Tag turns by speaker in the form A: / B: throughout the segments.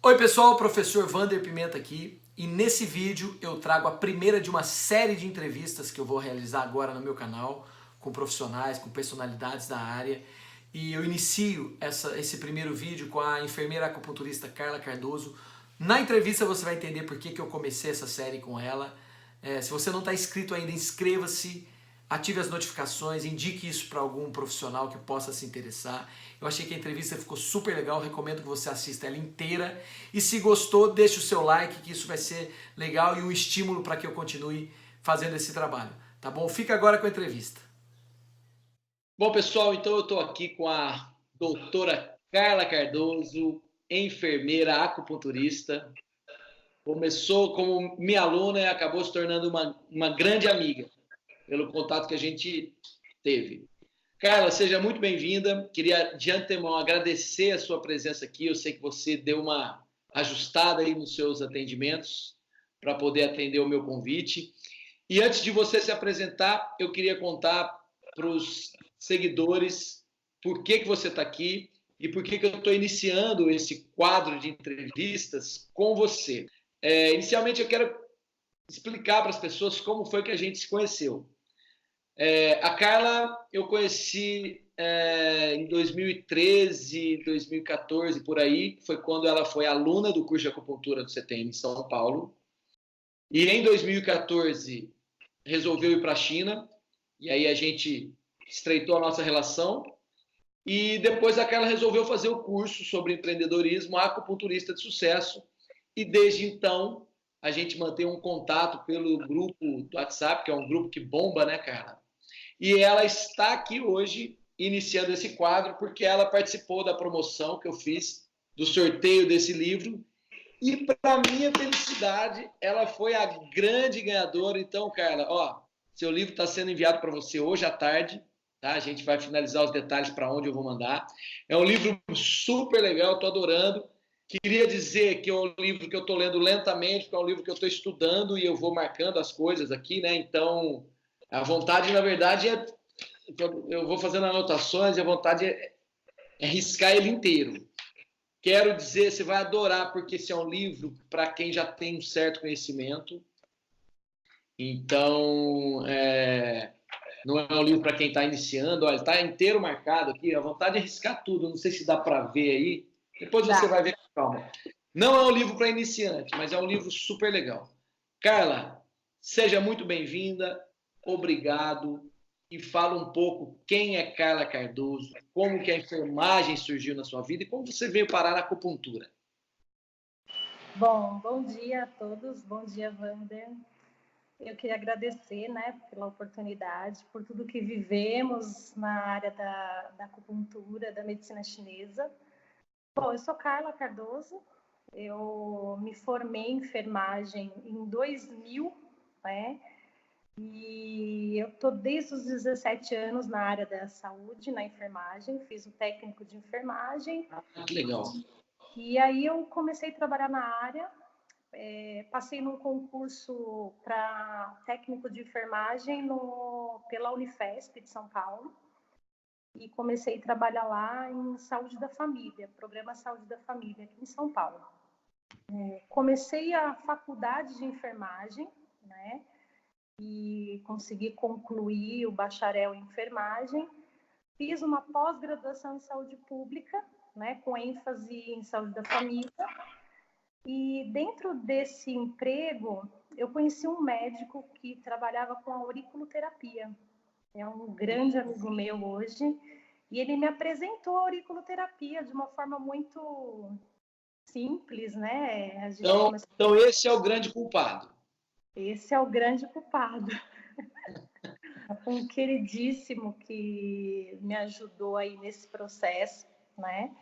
A: Oi pessoal, professor Vander Pimenta aqui e nesse vídeo eu trago a primeira de uma série de entrevistas que eu vou realizar agora no meu canal com profissionais, com personalidades da área e eu inicio esse primeiro vídeo com a enfermeira acupunturista Carla Cardoso. Na entrevista você vai entender por que eu comecei essa série com ela. Se você não está inscrito ainda, inscreva-se, ative as notificações, indique isso para algum profissional que possa se interessar. Eu achei que a entrevista ficou super legal, recomendo que você assista ela inteira. E se gostou, deixe o seu like, que isso vai ser legal e um estímulo para que eu continue fazendo esse trabalho. Tá bom? Fica agora com a entrevista. Bom, pessoal, então eu estou aqui com a doutora Carla Cardoso, enfermeira acupunturista. Começou como minha aluna e acabou se tornando uma grande amiga, pelo contato que a gente teve. Carla, seja muito bem-vinda. Queria, de antemão, agradecer a sua presença aqui. Eu sei que você deu uma ajustada aí nos seus atendimentos para poder atender o meu convite. E antes de você se apresentar, eu queria contar para os seguidores por que você está aqui e por que eu estou iniciando esse quadro de entrevistas com você. Inicialmente, eu quero explicar para as pessoas como foi que a gente se conheceu. A Carla eu conheci em 2013, 2014, por aí, foi quando ela foi aluna do curso de acupuntura do CTM em São Paulo. E em 2014 resolveu ir para a China, e aí a gente estreitou a nossa relação. E depois a Carla resolveu fazer o curso sobre empreendedorismo, acupunturista de sucesso, e desde então a gente mantém um contato pelo grupo do WhatsApp, que é um grupo que bomba, né, Carla? E ela está aqui hoje iniciando esse quadro porque ela participou da promoção que eu fiz do sorteio desse livro e, para minha felicidade, ela foi a grande ganhadora. Então, Carla, ó, seu livro está sendo enviado para você hoje à tarde, tá? A gente vai finalizar os detalhes para onde eu vou mandar. É um livro super legal, estou adorando. Queria dizer que é um livro que eu estou lendo lentamente, porque é um livro que eu estou estudando e eu vou marcando as coisas aqui, né? Então, a vontade, na verdade, eu vou fazendo anotações e a vontade é riscar ele inteiro. Quero dizer, você vai adorar, porque esse é um livro para quem já tem um certo conhecimento. Então, não é um livro para quem está iniciando. Olha, está inteiro marcado aqui. A vontade é riscar tudo. Não sei se dá para ver aí. Depois você vai ver com calma. Não é um livro para iniciante, mas é um livro super legal. Carla, seja muito bem-vinda. Obrigado. E fala um pouco quem é Carla Cardoso, como que a enfermagem surgiu na sua vida e como você veio parar na acupuntura.
B: Bom dia a todos, bom dia, Vander. Eu queria agradecer, né, pela oportunidade, por tudo que vivemos na área da acupuntura, da medicina chinesa. Bom, eu sou Carla Cardoso, eu me formei em enfermagem em 2000, né, e eu estou desde os 17 anos na área da saúde, na enfermagem, fiz o técnico de enfermagem.
A: Que legal.
B: E aí eu comecei a trabalhar na área. Passei num concurso para técnico de enfermagem pela Unifesp de São Paulo e comecei a trabalhar lá em saúde da família, programa Saúde da Família aqui em São Paulo. Comecei a faculdade de enfermagem, né, e consegui concluir o bacharel em enfermagem. Fiz uma pós-graduação em saúde pública, né, com ênfase em saúde da família. E dentro desse emprego, eu conheci um médico que trabalhava com a auriculoterapia. É um grande amigo meu hoje. E ele me apresentou a auriculoterapia de uma forma muito simples, né? A gente
A: Então esse é o grande culpado.
B: Esse é o grande culpado. Um queridíssimo que me ajudou aí nesse processo, né?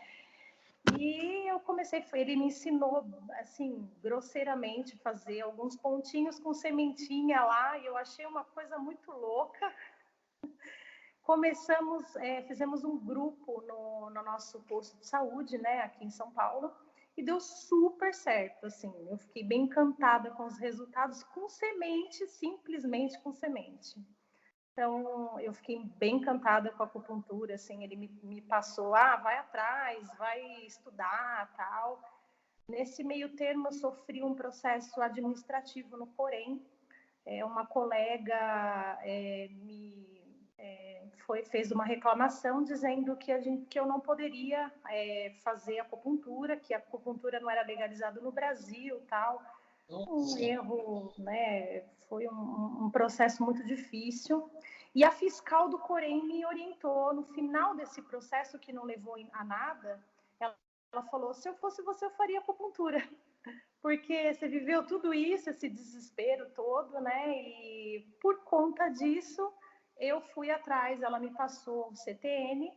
B: E eu comecei, ele me ensinou, assim, grosseiramente fazer alguns pontinhos com sementinha lá, e eu achei uma coisa muito louca. Fizemos um grupo no nosso posto de saúde, né, aqui em São Paulo, e deu super certo, assim, eu fiquei bem encantada com os resultados com semente, simplesmente com semente. Então, eu fiquei bem encantada com a acupuntura, assim, ele me passou, vai atrás, vai estudar, tal. Nesse meio termo, eu sofri um processo administrativo no Corém. Uma colega fez uma reclamação dizendo que eu não poderia fazer acupuntura, que a acupuntura não era legalizada no Brasil, tal. Um erro, né? Foi um processo muito difícil. E a fiscal do Corém me orientou no final desse processo, que não levou a nada. Ela falou: se eu fosse você, eu faria acupuntura, porque você viveu tudo isso, esse desespero todo, né? E por conta disso, eu fui atrás. Ela me passou o CTN,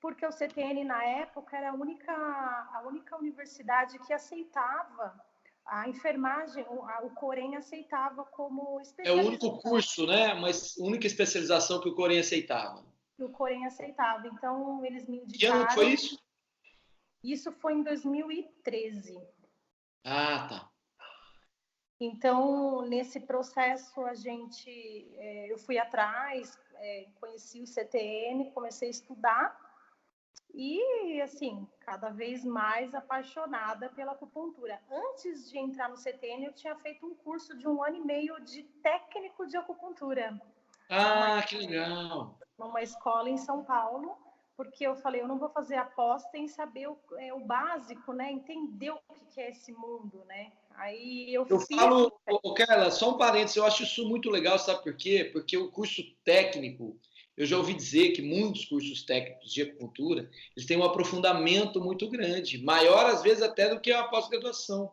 B: porque o CTN na época era a única universidade que aceitava a enfermagem, o Corém aceitava como
C: É o único
B: especialização.
C: curso, né? Mas única especialização que o Corém aceitava.
B: O Corém aceitava. Então, eles me
C: Que ano foi
B: indicaram.
C: isso?
B: Isso foi em 2013.
C: Ah, tá.
B: Então, nesse processo, eu fui atrás, conheci o CTN, comecei a estudar e, assim, cada vez mais apaixonada pela acupuntura. Antes de entrar no CTN, eu tinha feito um curso de 1 ano e meio de técnico de acupuntura.
C: Ah, que legal.
B: Numa escola em São Paulo, porque eu falei, eu não vou fazer aposta em saber o básico, né? Entender o que é esse mundo, né? Aí eu
C: Eu
B: fiz.
C: falo, Carla, só um parênteses, eu acho isso muito legal, sabe por quê? Porque o curso técnico, eu já ouvi dizer que muitos cursos técnicos de acupuntura, eles têm um aprofundamento muito grande, maior às vezes até do que a pós-graduação,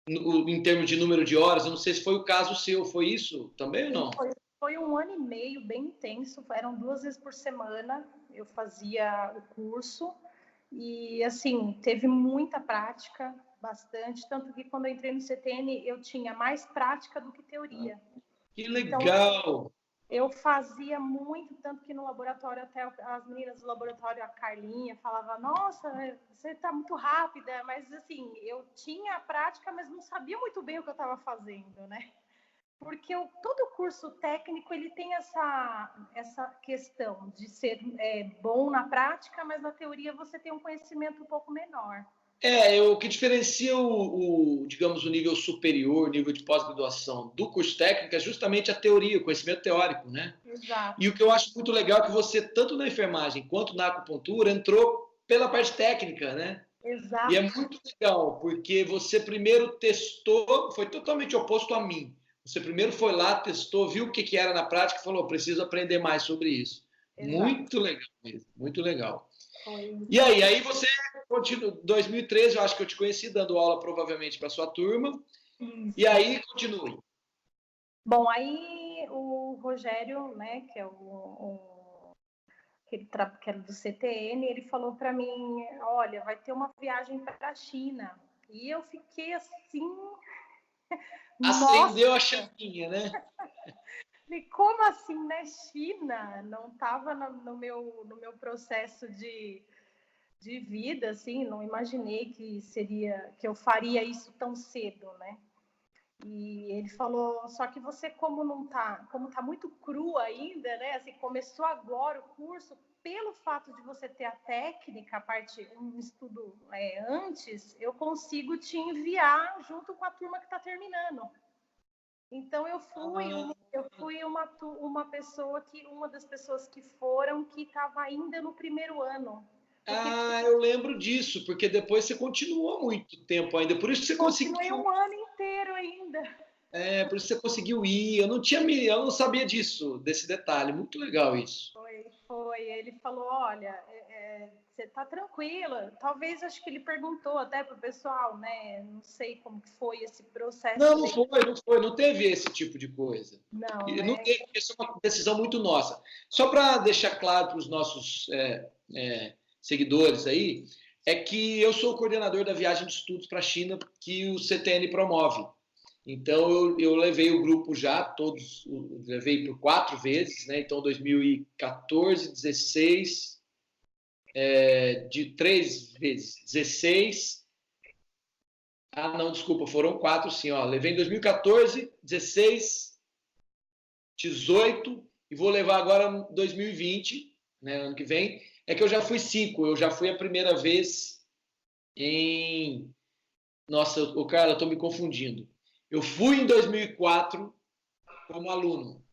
C: em termos de número de horas. Eu não sei se foi o caso seu, foi isso também ou não?
B: Foi 1 ano e meio bem intenso, eram 2 vezes por semana, eu fazia o curso e, assim, teve muita prática, bastante, tanto que quando eu entrei no CTN eu tinha mais prática do que teoria.
C: Que
B: Então,
C: legal!
B: eu fazia muito, tanto que no laboratório, até as meninas do laboratório, a Carlinha, falava: nossa, você está muito rápida, mas assim, eu tinha a prática, mas não sabia muito bem o que eu estava fazendo, né? Porque todo curso técnico ele tem essa questão de ser bom na prática, mas na teoria você tem um conhecimento um pouco menor.
C: O que diferencia digamos, o nível superior, o nível de pós-graduação do curso técnico é justamente a teoria, o conhecimento teórico, né?
B: Exato.
C: E o que eu acho muito legal é que você, tanto na enfermagem quanto na acupuntura, entrou pela parte técnica, né?
B: Exato.
C: E é muito legal, porque você primeiro testou, foi totalmente oposto a mim. Você primeiro foi lá, testou, viu o que era na prática e falou: preciso aprender mais sobre isso.
B: Exato.
C: Muito legal mesmo, muito legal.
B: Foi.
C: E aí você continua, 2013, eu acho que eu te conheci dando aula provavelmente para sua turma. Isso. E aí continue.
B: Bom, aí o Rogério, né, que é que era do CTN, ele falou para mim: olha, vai ter uma viagem para a China. E eu fiquei assim.
C: Acendeu a chaminha, né?
B: E como assim, né? China? Não estava no meu processo de vida, assim, não imaginei que eu faria isso tão cedo, né? E ele falou: só que você, como tá muito cru ainda, né? Assim, começou agora o curso, pelo fato de você ter a técnica, um estudo antes, eu consigo te enviar junto com a turma que está terminando. Então eu fui uma das pessoas que estava ainda no primeiro ano.
C: Eu lembro disso, porque depois você continuou muito tempo ainda, por isso que você conseguiu.
B: Continuei 1 ano inteiro ainda.
C: Por isso você conseguiu ir. Eu não sabia disso, desse detalhe. Muito legal isso.
B: Foi. Ele falou: olha, você tá tranquila. Talvez, acho que ele perguntou até pro pessoal, né? Não sei como que foi esse processo.
C: Não foi. Não teve esse tipo de coisa.
B: Não,
C: não teve. Isso é uma decisão muito nossa. Só para deixar claro para os nossos seguidores aí, é que eu sou o coordenador da viagem de estudos para a China que o CTN promove. Então, eu levei o grupo já, todos, levei por 4 vezes, né? Então, 2014, 16, de 3 vezes, 16. Não, desculpa, foram 4 sim, ó. Levei em 2014, 16, 18 e vou levar agora em 2020, né? Ano que vem. É que eu já fui 5, eu já fui a primeira vez em Nossa, o cara, eu tô me confundindo. Eu fui em 2004 como aluno.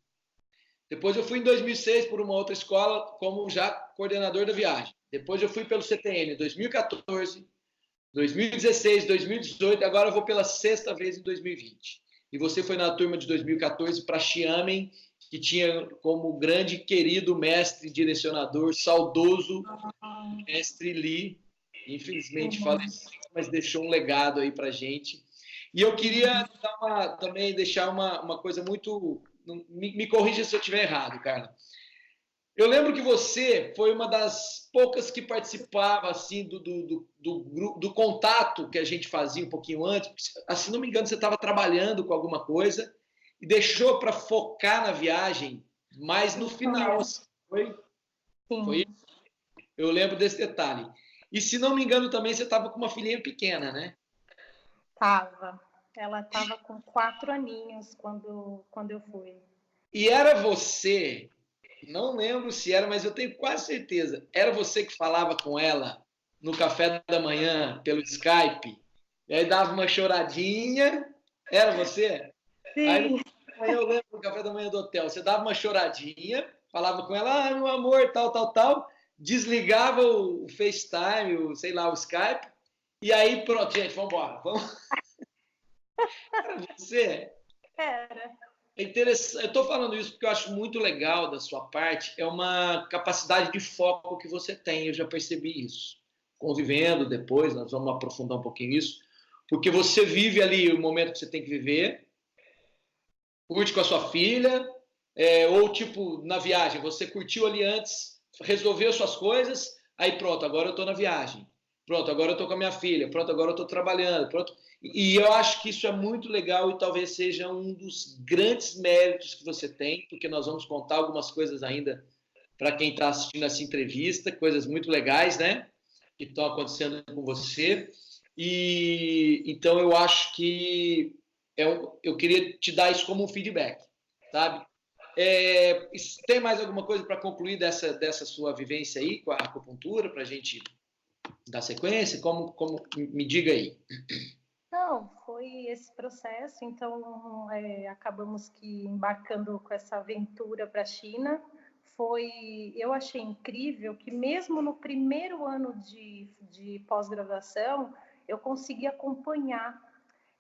C: Depois eu fui em 2006 por uma outra escola como já coordenador da viagem. Depois eu fui pelo CTN em 2014, 2016, 2018, agora eu vou pela sexta vez em 2020. E você foi na turma de 2014 para Xiamen, que tinha como grande querido mestre direcionador, saudoso mestre Lee, infelizmente faleceu, mas deixou um legado aí para gente. E eu queria também deixar uma coisa muito... Me corrija se eu estiver errado, cara. Eu lembro que você foi uma das poucas que participava assim do contato que a gente fazia um pouquinho antes. Se não me engano, você estava trabalhando com alguma coisa e deixou para focar na viagem, mas no final. Assim, foi? Foi isso? Eu lembro desse detalhe. E se não me engano também, você estava com uma filhinha pequena, né?
B: Tava. Ela estava com 4 aninhos quando eu fui.
C: E era você, não lembro se era, mas eu tenho quase certeza, era você que falava com ela no café da manhã pelo Skype, e aí dava uma choradinha, era você? Aí
B: Sim.
C: eu lembro do café da manhã do hotel, você dava uma choradinha, falava com ela, meu amor, tal, tal, tal, desligava o FaceTime, sei lá, o Skype, e aí pronto, gente, vamos embora. Era você?
B: Era.
C: É interessante. Eu estou falando isso porque eu acho muito legal da sua parte, é uma capacidade de foco que você tem, eu já percebi isso. Convivendo depois, nós vamos aprofundar um pouquinho isso, porque você vive ali o momento que você tem que viver, curte com a sua filha, ou tipo, na viagem, você curtiu ali antes, resolveu suas coisas, aí pronto, agora eu estou na viagem. Pronto, agora eu estou com a minha filha. Pronto, agora eu estou trabalhando. Pronto. E eu acho que isso é muito legal e talvez seja um dos grandes méritos que você tem, porque nós vamos contar algumas coisas ainda para quem está assistindo essa entrevista, coisas muito legais, né? Que estão acontecendo com você. E então eu acho que eu queria te dar isso como um feedback, sabe? Tem mais alguma coisa para concluir dessa sua vivência aí com a acupuntura, para a gente dar sequência? Como me diga aí.
B: Não, foi esse processo, então acabamos que embarcando com essa aventura para a China. Eu achei incrível que mesmo no primeiro ano de pós-graduação, eu consegui acompanhar.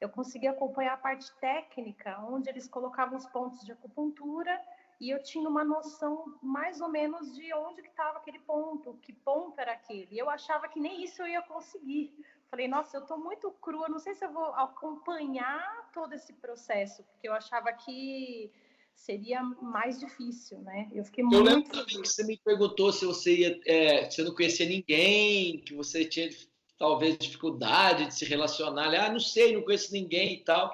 B: Eu consegui acompanhar a parte técnica, onde eles colocavam os pontos de acupuntura e eu tinha uma noção mais ou menos de onde que estava aquele ponto, que ponto era aquele. E eu achava que nem isso eu ia conseguir. Falei, nossa, eu estou muito crua, não sei se eu vou acompanhar todo esse processo, porque eu achava que seria mais difícil, né? Eu fiquei
C: Eu lembro
B: muito
C: também que
B: feliz.
C: você me perguntou se você não conhecia ninguém, que você tinha talvez dificuldade de se relacionar. Não sei, não conheço ninguém e tal.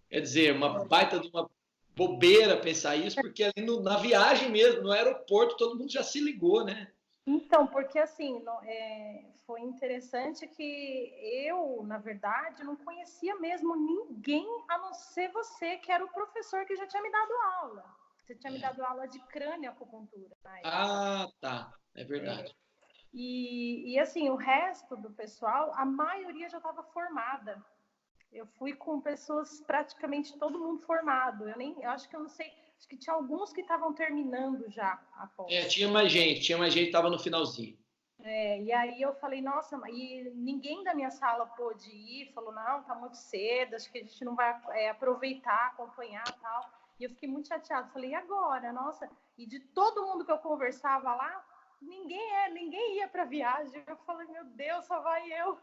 C: Quer dizer, uma baita de uma bobeira pensar isso, porque ali na viagem mesmo, no aeroporto, todo mundo já se ligou, né?
B: Então, porque assim, foi interessante que eu, na verdade, não conhecia mesmo ninguém a não ser você, que era o professor que já tinha me dado aula. Você tinha me dado aula de crânio acupuntura na época.
C: Ah, tá. É verdade.
B: E assim, o resto do pessoal, a maioria já estava formada. Eu fui com pessoas, praticamente todo mundo formado. Eu acho que eu não sei, acho que tinha alguns que estavam terminando já após.
C: Tinha mais gente, estava no finalzinho.
B: E aí eu falei, nossa, e ninguém da minha sala pôde ir, falou, não, tá muito cedo, acho que a gente não vai aproveitar, acompanhar e tal. E eu fiquei muito chateada, falei, e agora? Nossa, e de todo mundo que eu conversava lá, ninguém ia para viagem. Eu falei, meu Deus, só vai eu.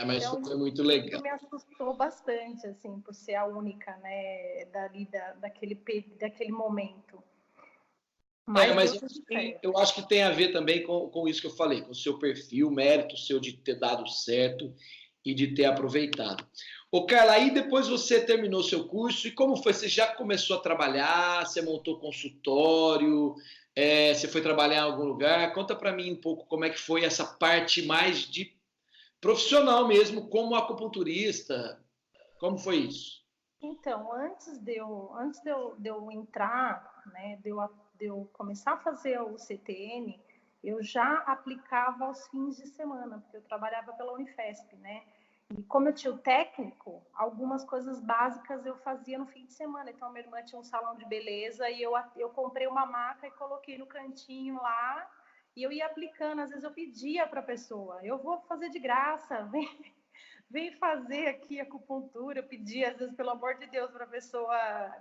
C: Mas
B: Então,
C: foi muito
B: isso
C: legal.
B: me assustou bastante, assim, por ser a única, né, daquele momento. Mas
C: Mas
B: deu tudo certo.
C: eu acho que tem a ver também com isso que eu falei, com o seu perfil, mérito seu de ter dado certo e de ter aproveitado. Ô, Carla, aí depois você terminou seu curso e como foi? Você já começou a trabalhar? Você montou consultório? Você foi trabalhar em algum lugar? Conta para mim um pouco como é que foi essa parte mais de profissional mesmo, como acupunturista. Como foi isso?
B: Então, de eu entrar, né, de eu começar a fazer o CTN, eu já aplicava aos fins de semana, porque eu trabalhava pela Unifesp, né? E como eu tinha o técnico, algumas coisas básicas eu fazia no fim de semana. Então, minha irmã tinha um salão de beleza e eu comprei uma maca e coloquei no cantinho lá e eu ia aplicando. Às vezes eu pedia para a pessoa, eu vou fazer de graça, vem fazer aqui acupuntura. Eu pedia, às vezes, pelo amor de Deus, para a pessoa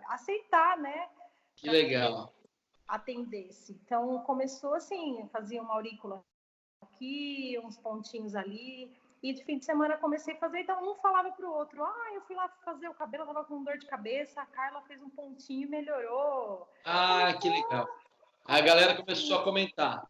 B: aceitar, né?
C: Que legal.
B: Atendesse. Então, começou assim, fazia uma aurícula aqui, uns pontinhos ali, e de fim de semana comecei a fazer, então um falava para o outro, eu fui lá fazer o cabelo, eu tava com dor de cabeça, a Carla fez um pontinho e melhorou.
C: Ah, que legal. A
B: Começou
C: galera
B: assim.
C: começou a comentar.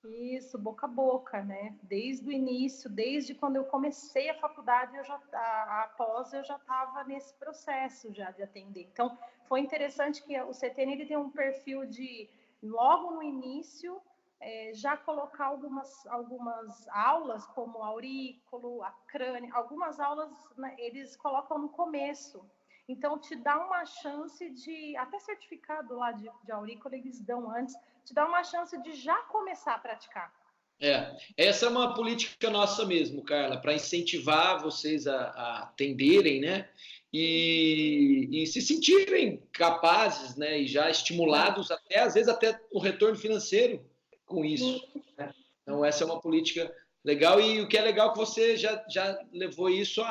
B: Isso, boca a boca, né? Desde o início, desde quando eu comecei a faculdade, após eu já estava nesse processo já de atender. Então, foi interessante que o CTN ele tem um perfil de, logo no início, já colocar algumas aulas, como aurículo, a crânio, algumas aulas, né, eles colocam no começo. Então, te dá uma chance de, até certificado lá de aurículo eles dão antes, te dá uma chance de já começar a praticar.
C: Essa é uma política nossa mesmo, Carla, para incentivar vocês a atenderem, né? E se sentirem capazes, né? E já estimulados, até às vezes até o retorno financeiro com isso. Né? Então, essa é uma política legal. E o que é legal é que você já levou isso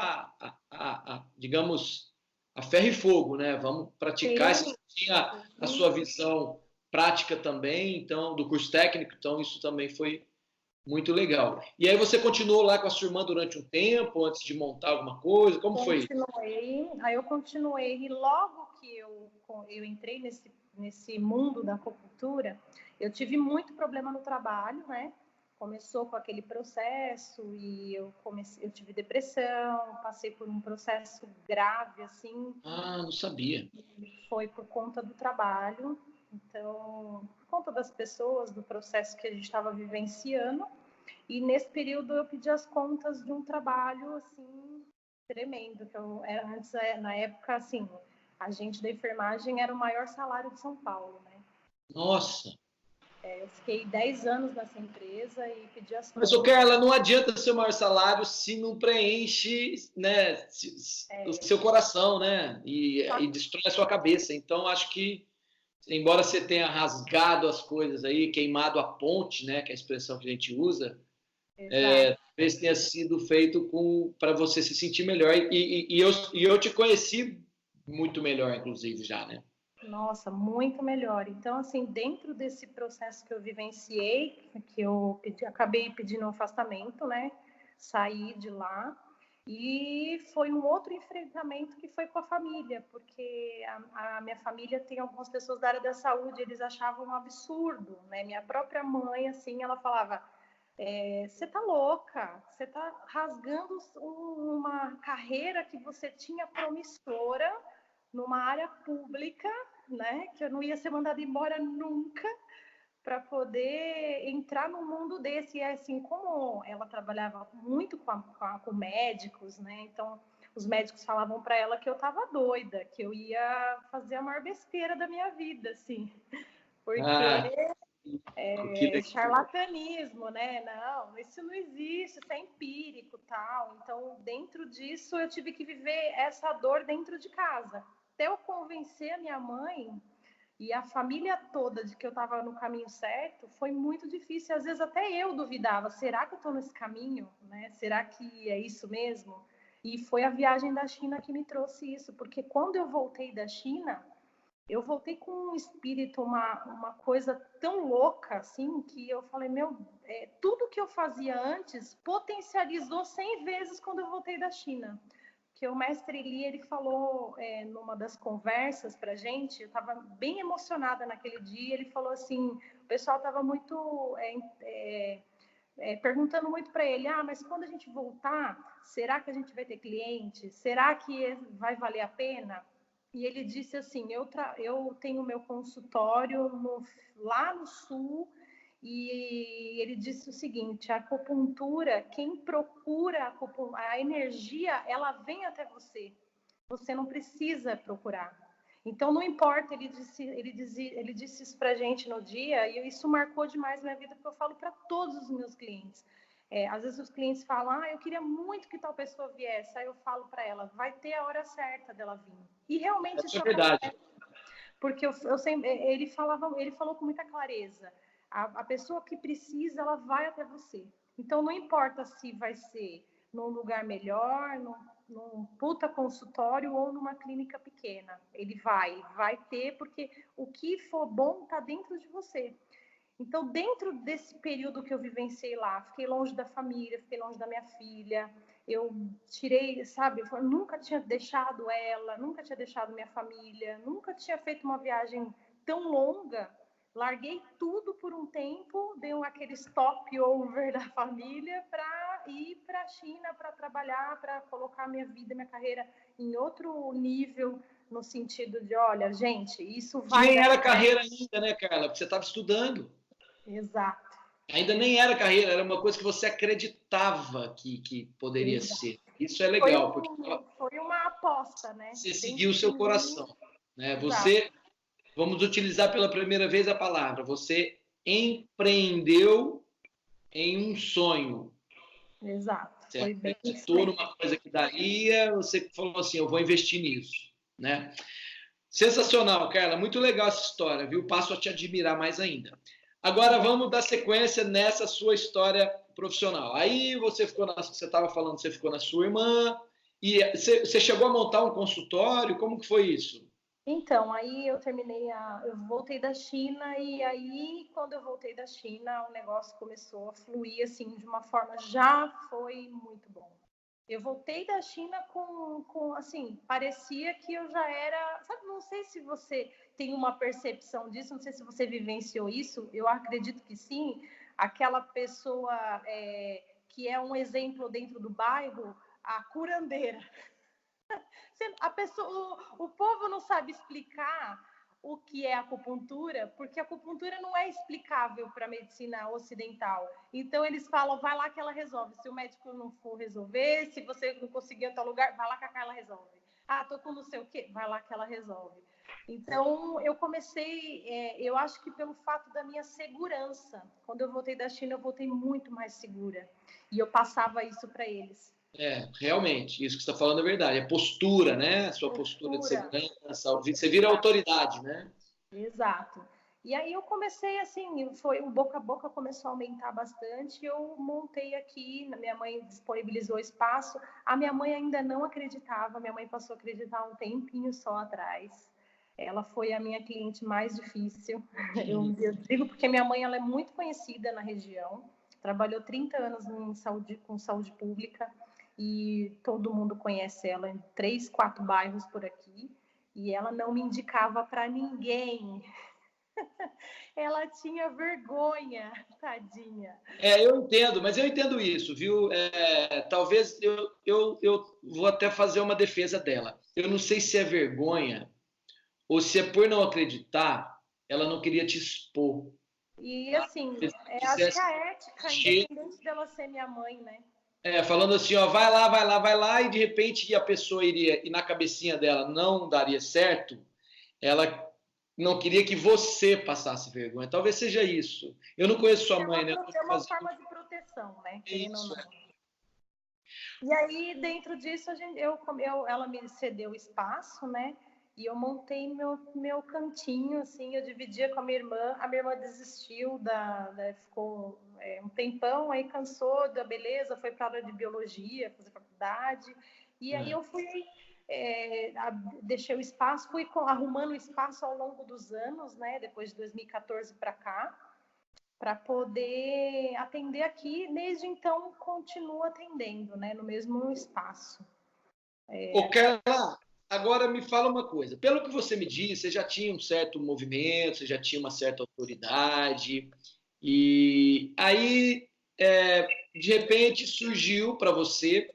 C: digamos, a ferro e fogo, né? Vamos praticar. Você tinha a sua visão prática também, então, do curso técnico, então isso também foi muito legal. E aí você continuou lá com a sua irmã durante um tempo, antes de montar alguma coisa? Como foi?
B: Aí eu continuei, e logo que eu entrei nesse mundo da acupuntura, eu tive muito problema no trabalho, né? Começou com aquele processo e eu tive depressão, passei por um processo grave, assim.
C: Ah, não sabia.
B: Foi por conta do trabalho, então, por conta das pessoas, do processo que a gente estava vivenciando. E nesse período eu pedi as contas de um trabalho, assim, tremendo, que eu era antes, na época, assim, a gente da enfermagem era o maior salário de São Paulo, né?
C: Nossa.
B: Eu fiquei 10 anos nessa empresa e pedi as
C: Mas,
B: contas.
C: Carla, não adianta ser o maior salário se não preenche, né, o seu coração, né? E destrói a sua cabeça. Então, acho que, embora você tenha rasgado as coisas aí, queimado a ponte, né, que é a expressão que a gente usa, talvez tenha sido feito para você se sentir melhor. E eu te conheci muito melhor, inclusive, já, né?
B: Nossa, muito melhor. Então, assim, dentro desse processo que eu vivenciei, que eu acabei pedindo um afastamento, né? Saí de lá. E foi um outro enfrentamento que foi com a família, porque a minha família tem algumas pessoas da área da saúde, eles achavam um absurdo, né? Minha própria mãe, assim, ela falava: você tá louca, você tá rasgando uma carreira que você tinha promissora numa área pública, né, que eu não ia ser mandada embora nunca, para poder entrar num mundo desse. E assim, como ela trabalhava muito com médicos, né, então os médicos falavam para ela que eu estava doida, que eu ia fazer a maior besteira da minha vida, assim, porque charlatanismo, né? Não, isso não existe, isso é empírico, tal. Então, dentro disso, eu tive que viver essa dor dentro de casa. Até eu convencer a minha mãe e a família toda de que eu estava no caminho certo, foi muito difícil. Às vezes até eu duvidava, será que eu estou nesse caminho? Né? Será que é isso mesmo? E foi a viagem da China que me trouxe isso, porque quando eu voltei da China, eu voltei com um espírito, uma coisa tão louca, assim, que eu falei, tudo que eu fazia antes potencializou 100 vezes quando eu voltei da China. Que o mestre Li, ele falou numa das conversas pra gente, eu estava bem emocionada naquele dia, ele falou assim, o pessoal estava muito perguntando muito para ele, mas quando a gente voltar, será que a gente vai ter cliente? Será que vai valer a pena? E ele disse assim, eu tenho meu consultório lá no sul, e ele disse o seguinte, a acupuntura, quem procura a energia, ela vem até você. Você não precisa procurar. Então, não importa, ele disse isso para a gente no dia, e isso marcou demais minha vida, porque eu falo para todos os meus clientes. Às vezes os clientes falam, eu queria muito que tal pessoa viesse. Aí eu falo para ela, vai ter a hora certa dela vir. E realmente
C: Isso
B: isso
C: é verdade.
B: acontece. Porque eu sempre, ele falou com muita clareza, a pessoa que precisa, ela vai até você. Então, não importa se vai ser num lugar melhor, num puta consultório ou numa clínica pequena. Ele vai ter, porque o que for bom está dentro de você. Então, dentro desse período que eu vivenciei lá, fiquei longe da família, fiquei longe da minha filha, eu tirei, sabe, eu nunca tinha deixado ela, nunca tinha deixado minha família, nunca tinha feito uma viagem tão longa. Larguei tudo por um tempo, dei aquele stop over da família para ir para a China para trabalhar, para colocar minha vida, minha carreira em outro nível, no sentido de, olha, gente, isso
C: Que
B: vai
C: nem
B: dar
C: era
B: certo.
C: carreira ainda, né, Carla? Porque você estava estudando.
B: Exato.
C: Ainda nem era carreira, era uma coisa que você acreditava que poderia
B: Exato.
C: ser. Isso é legal, porque
B: Foi uma aposta, né?
C: você seguiu
B: Dentro
C: o
B: de
C: seu
B: mim.
C: coração. Né?
B: Exato.
C: Você, vamos utilizar pela primeira vez a palavra, você empreendeu em um sonho.
B: Exato.
C: Você
B: Foi bem isso
C: acreditou
B: mesmo.
C: numa coisa que daria, você falou assim, eu vou investir nisso. Né? Sensacional, Carla. Muito legal essa história, viu? Passo a te admirar mais ainda. Agora vamos dar sequência nessa sua história profissional. Aí você estava falando, você ficou na sua irmã, e você chegou a montar um consultório, como que foi isso?
B: Então, aí eu voltei da China, e aí quando eu voltei da China, o negócio começou a fluir assim de uma forma, já foi muito bom. Eu voltei da China com assim, parecia que eu já era, sabe, não sei se você tem uma percepção disso, não sei se você vivenciou isso, eu acredito que sim, aquela pessoa que é um exemplo dentro do bairro, a curandeira. O povo não sabe explicar o que é acupuntura, porque a acupuntura não é explicável para a medicina ocidental. Então, eles falam, vai lá que ela resolve. Se o médico não for resolver, se você não conseguir em outro lugar, vai lá que ela resolve. Tô com não sei o quê, vai lá que ela resolve. Então, eu comecei, eu acho que pelo fato da minha segurança. Quando eu voltei da China, eu voltei muito mais segura. E eu passava isso para eles.
C: Realmente, isso que você está falando é verdade. É postura, né? A sua postura de segurança, você vira autoridade, né?
B: Exato. E aí eu comecei assim, o boca a boca começou a aumentar bastante, eu montei aqui, minha mãe disponibilizou espaço, a minha mãe ainda não acreditava, minha mãe passou a acreditar um tempinho só atrás. Ela foi a minha cliente mais difícil. Eu digo porque minha mãe, ela é muito conhecida na região, trabalhou 30 anos com saúde pública, e todo mundo conhece ela em 3, 4 bairros por aqui. E ela não me indicava para ninguém. Ela tinha vergonha, tadinha.
C: Eu entendo, mas eu entendo isso, viu? Talvez eu vou até fazer uma defesa dela. Eu não sei se é vergonha ou se é por não acreditar, ela não queria te expor.
B: E assim, acho que a ética, independente dela ser minha mãe, né?
C: Falando assim, ó, vai lá, vai lá, vai lá, e de repente a pessoa iria, e na cabecinha dela não daria certo, ela não queria que você passasse vergonha. Talvez seja isso. Eu não conheço sua mãe, né?
B: É uma forma de proteção, né? Querendo ou não. E aí, dentro disso, ela me cedeu espaço, né? E eu montei meu cantinho, assim, eu dividia com a minha irmã desistiu, ficou um tempão, aí cansou da beleza, foi para a aula de biologia, fazer faculdade, e aí eu fui, deixei o espaço, fui arrumando o espaço ao longo dos anos, né, depois de 2014 para cá, para poder atender aqui, desde então continuo atendendo, né, no mesmo espaço.
C: Ô, Carla, agora me fala uma coisa. Pelo que você me disse, você já tinha um certo movimento, você já tinha uma certa autoridade, e aí, de repente, surgiu para você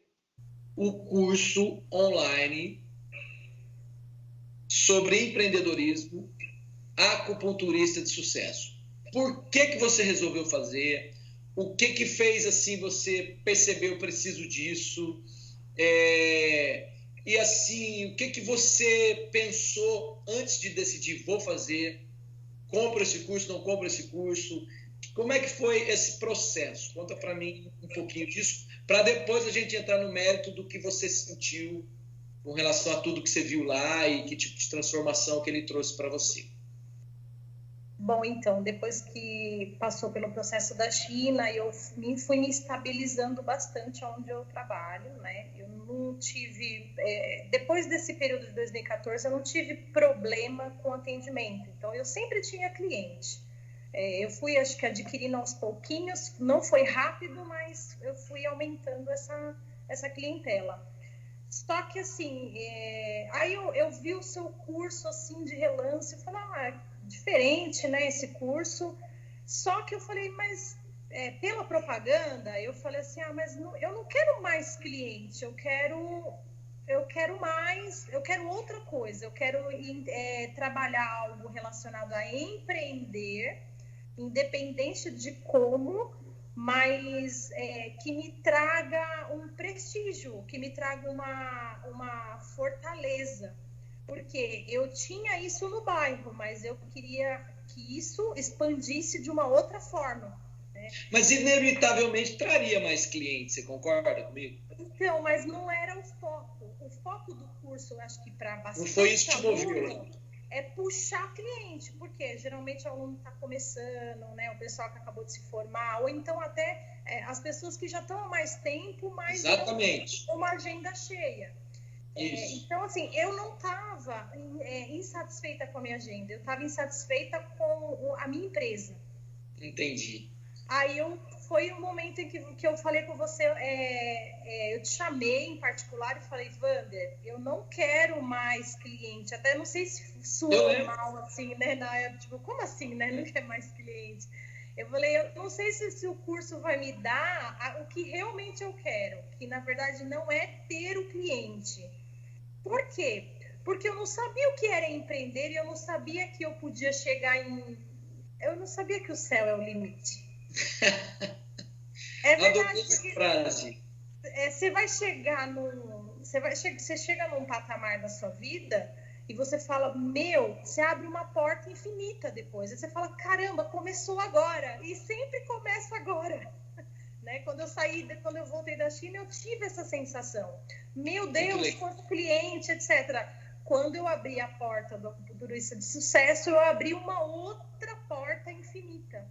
C: o curso online sobre empreendedorismo, acupunturista de sucesso. Por que você resolveu fazer? O que fez assim você perceber, eu preciso disso? E assim, o que você pensou antes de decidir, vou fazer, compro esse curso, não compro esse curso? Como é que foi esse processo? Conta para mim um pouquinho disso, para depois a gente entrar no mérito do que você sentiu com relação a tudo que você viu lá e que tipo de transformação que ele trouxe para você.
B: Bom, então, depois que passou pelo processo da China, eu fui me estabilizando bastante onde eu trabalho, né? Eu não tive, depois desse período de 2014, eu não tive problema com atendimento. Então, eu sempre tinha cliente. Eu fui, acho que, adquirindo aos pouquinhos, não foi rápido, mas eu fui aumentando essa clientela. Só que, assim, aí eu vi o seu curso, assim, de relance, e falei, diferente, né, esse curso. Só que eu falei, mas pela propaganda, eu falei assim, mas eu não quero mais cliente, eu quero outra coisa, eu quero trabalhar algo relacionado a empreender, independente de como, mas que me traga um prestígio, que me traga uma fortaleza. Porque eu tinha isso no bairro, mas eu queria que isso expandisse de uma outra forma, né?
C: Mas inevitavelmente traria mais clientes, você concorda comigo?
B: Então, mas não era o foco. O foco do curso, eu acho que para bastante
C: não foi isso que te
B: aluno, é puxar cliente, porque geralmente o aluno está começando, né? O pessoal que acabou de se formar, ou então até as pessoas que já estão há mais tempo, mas
C: exatamente,
B: uma agenda cheia. Então, assim, eu não estava insatisfeita com a minha agenda, eu estava insatisfeita com a minha empresa.
C: Entendi.
B: Aí foi o momento em que eu falei com você, eu te chamei em particular e falei, Wander, eu não quero mais cliente, até não sei se soou mal assim, né, na época, tipo, como assim, né, não quer mais cliente? Eu falei, eu não sei se o curso vai me dar o que realmente eu quero, que na verdade não é ter o cliente. Por quê? Porque eu não sabia o que era empreender e eu não sabia que eu podia chegar eu não sabia que o céu é o limite. É verdade, porque
C: frase.
B: Você vai chegar você chega num patamar da sua vida e você fala, você abre uma porta infinita depois. Aí você fala, caramba, começou agora. E sempre começa agora. Né? Quando eu voltei da China, eu tive essa sensação. Meu Deus, quanto cliente, etc. Quando eu abri a porta do Acupunturista de Sucesso, eu abri uma outra porta infinita,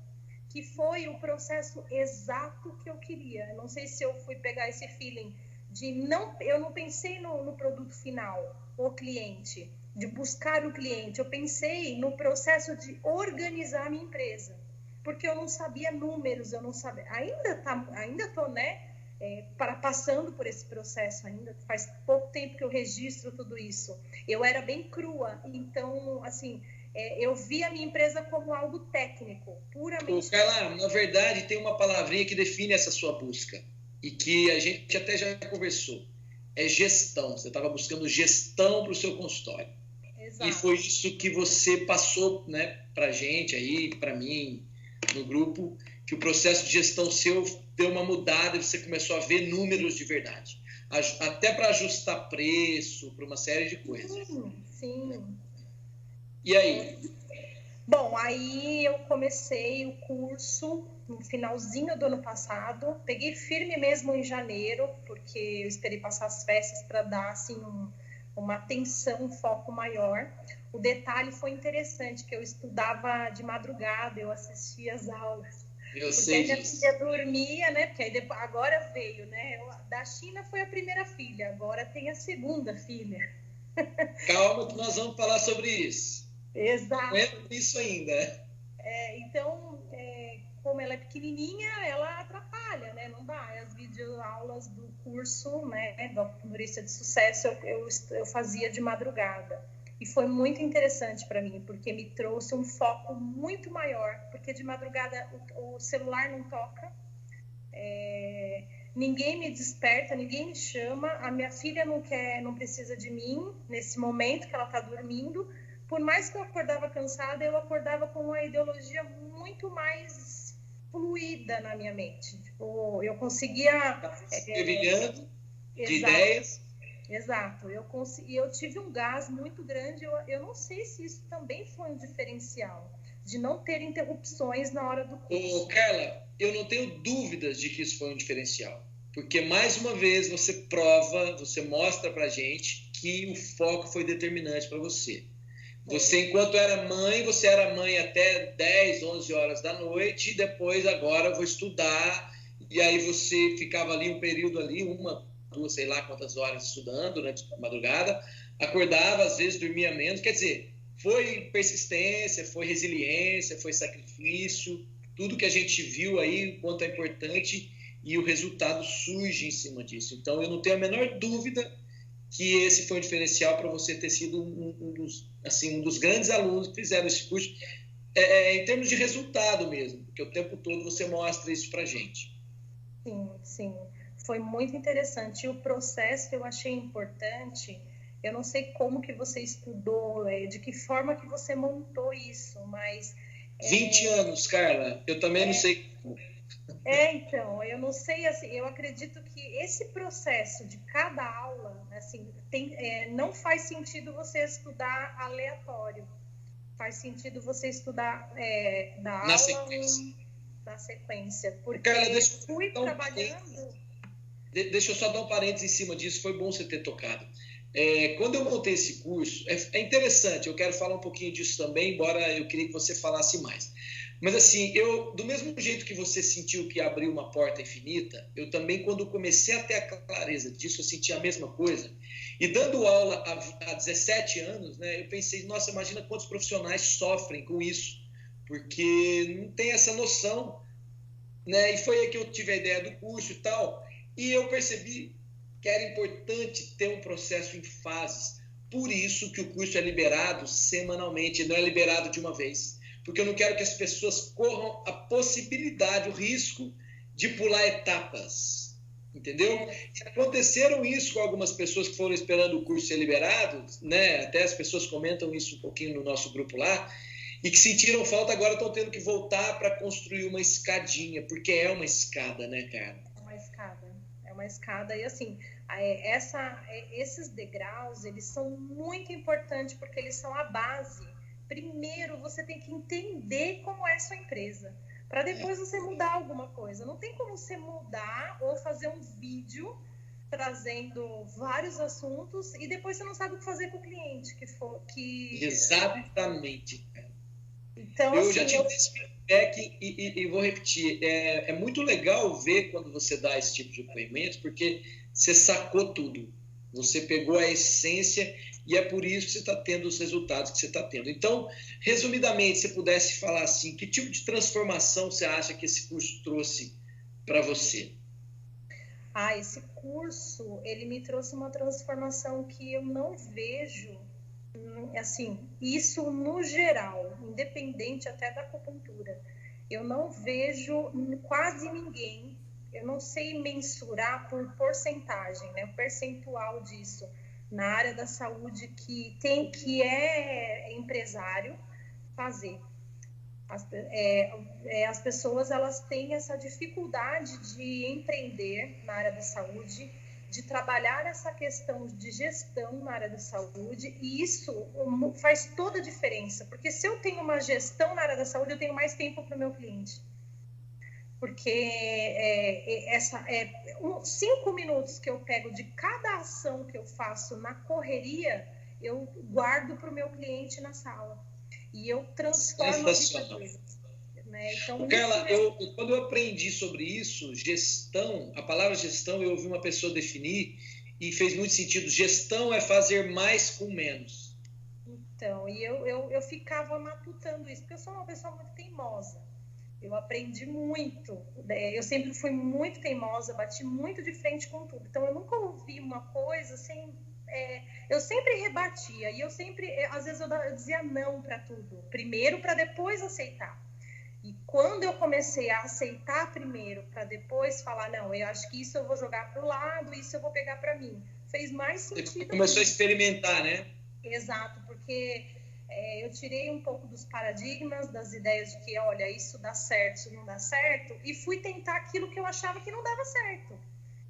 B: que foi o processo exato que eu queria. Eu não sei se eu fui pegar esse feeling eu não pensei no produto final, o cliente, de buscar o cliente. Eu pensei no processo de organizar a minha empresa. Porque eu não sabia números, eu não sabia. Ainda estou, né, passando por esse processo ainda. Faz pouco tempo que eu registro tudo isso. Eu era bem crua, então, assim, eu vi a minha empresa como algo técnico, puramente.
C: Carla, na verdade, tem uma palavrinha que define essa sua busca e que a gente até já conversou. É gestão. Você estava buscando gestão para o seu consultório. Exato. E foi isso que você passou, né, para a gente aí, para mim, no grupo, que o processo de gestão seu deu uma mudada e você começou a ver números de verdade. Até para ajustar preço, para uma série de coisas.
B: Sim.
C: E aí?
B: Bom, aí eu comecei o curso no finalzinho do ano passado. Peguei firme mesmo em janeiro, porque eu esperei passar as festas para dar, assim, uma atenção, um foco maior. O detalhe foi interessante, que eu estudava de madrugada, eu assistia as aulas.
C: Eu sei
B: disso. Porque a minha filha dormia, né? Porque aí agora veio, né? Da China foi a primeira filha, agora tem a segunda filha.
C: Calma que nós vamos falar sobre isso.
B: Exato.
C: Não é isso ainda.
B: Então, como ela é pequenininha, ela atrapalha, né? Não dá. As videoaulas do curso, né, do Acupunturista de Sucesso, eu fazia de madrugada. E foi muito interessante para mim, porque me trouxe um foco muito maior, porque de madrugada o celular não toca, ninguém me desperta, ninguém me chama, a minha filha não precisa de mim nesse momento que ela está dormindo. Por mais que eu acordava cansada, eu acordava com uma ideologia muito mais fluida na minha mente. Tipo, eu conseguia...
C: Fervilhando de ideias.
B: Exato. Eu tive um gás muito grande. Eu não sei se isso também foi um diferencial. de não ter interrupções na hora do curso.
C: Ô, Carla, eu não tenho dúvidas de que isso foi um diferencial, porque mais uma vez você prova, você mostra pra gente que o foco foi determinante para você. Você, enquanto era mãe, você era mãe até 10, 11 horas da noite, e depois agora eu vou estudar, e aí você ficava ali um período ali, 1, 2, sei lá quantas horas estudando, durante a madrugada, acordava, às vezes dormia menos, quer dizer, foi persistência, foi resiliência, foi sacrifício, tudo que a gente viu aí, quanto é importante, e o resultado surge em cima disso. Então, eu não tenho a menor dúvida que esse foi um diferencial para você ter sido um dos grandes alunos que fizeram esse curso, em termos de resultado mesmo, porque o tempo todo você mostra isso para a gente.
B: Sim, sim. Foi muito interessante. E o processo eu achei importante. Eu não sei como que você estudou, de que forma que você montou isso, mas...
C: 20 anos, Carla. Eu também não sei.
B: Então, eu não sei, assim, eu acredito que esse processo de cada aula, assim, não faz sentido você estudar aleatório. Faz sentido você estudar da aula na sequência. Porque
C: Carla,
B: eu fui trabalhando...
C: Deixa eu só dar um parênteses em cima disso, foi bom você ter tocado. Quando eu montei esse curso, é interessante, eu quero falar um pouquinho disso também, embora eu queria que você falasse mais. Mas assim, do mesmo jeito que você sentiu que abriu uma porta infinita, eu também, quando comecei a ter a clareza disso, eu senti a mesma coisa. E dando aula há 17 anos, né, eu pensei, nossa, imagina quantos profissionais sofrem com isso, porque não tem essa noção, né? E foi aí que eu tive a ideia do curso e tal, e eu percebi que era importante ter um processo em fases. Por isso que o curso é liberado semanalmente, não é liberado de uma vez. Porque eu não quero que as pessoas corram a possibilidade, o risco de pular etapas. Entendeu? E aconteceram isso com algumas pessoas que foram esperando o curso ser liberado, né? Até as pessoas comentam isso um pouquinho no nosso grupo lá, e que sentiram falta, agora estão tendo que voltar para construir uma escadinha, porque é uma escada, né, cara?
B: É uma escada, e assim, esses degraus, eles são muito importantes, porque eles são a base. Primeiro, você tem que entender como é a sua empresa, para depois você mudar alguma coisa. Não tem como você mudar ou fazer um vídeo trazendo vários assuntos e depois você não sabe o que fazer com o cliente.
C: Exatamente.
B: Então,
C: eu
B: assim,
C: já tive esse feedback e vou repetir. É muito legal ver quando você dá esse tipo de depoimento, porque você sacou tudo. Você pegou a essência e é por isso que você está tendo os resultados que você está tendo. Então, resumidamente, se você pudesse falar assim, que tipo de transformação você acha que esse curso trouxe para você?
B: Esse curso, ele me trouxe uma transformação que eu não vejo, assim, isso no geral, independente até da acupuntura. Eu não vejo quase ninguém, eu não sei mensurar por porcentagem, né, o percentual disso, na área da saúde que é empresário fazer. As pessoas, elas têm essa dificuldade de empreender na área da saúde, de trabalhar essa questão de gestão na área da saúde, e isso faz toda a diferença, porque se eu tenho uma gestão na área da saúde, eu tenho mais tempo para o meu cliente. Porque 5 minutos que eu pego de cada ação que eu faço na correria, eu guardo para o meu cliente na sala. E eu transformo a vida dele. Né? Então,
C: Carla, quando eu aprendi sobre isso, gestão, a palavra gestão, eu ouvi uma pessoa definir e fez muito sentido. Gestão é fazer mais com menos.
B: Então, e eu ficava matutando isso, porque eu sou uma pessoa muito teimosa. Eu aprendi muito, eu sempre fui muito teimosa, bati muito de frente com tudo. Então, eu nunca ouvi uma coisa sem... eu sempre rebatia, e às vezes eu dizia não para tudo. Primeiro, para depois aceitar. E quando eu comecei a aceitar primeiro, para depois falar, não, eu acho que isso eu vou jogar para o lado, isso eu vou pegar para mim. Fez mais sentido.
C: Você começou a experimentar, né?
B: Exato, porque... eu tirei um pouco dos paradigmas, das ideias de que, olha, isso dá certo, isso não dá certo, e fui tentar aquilo que eu achava que não dava certo.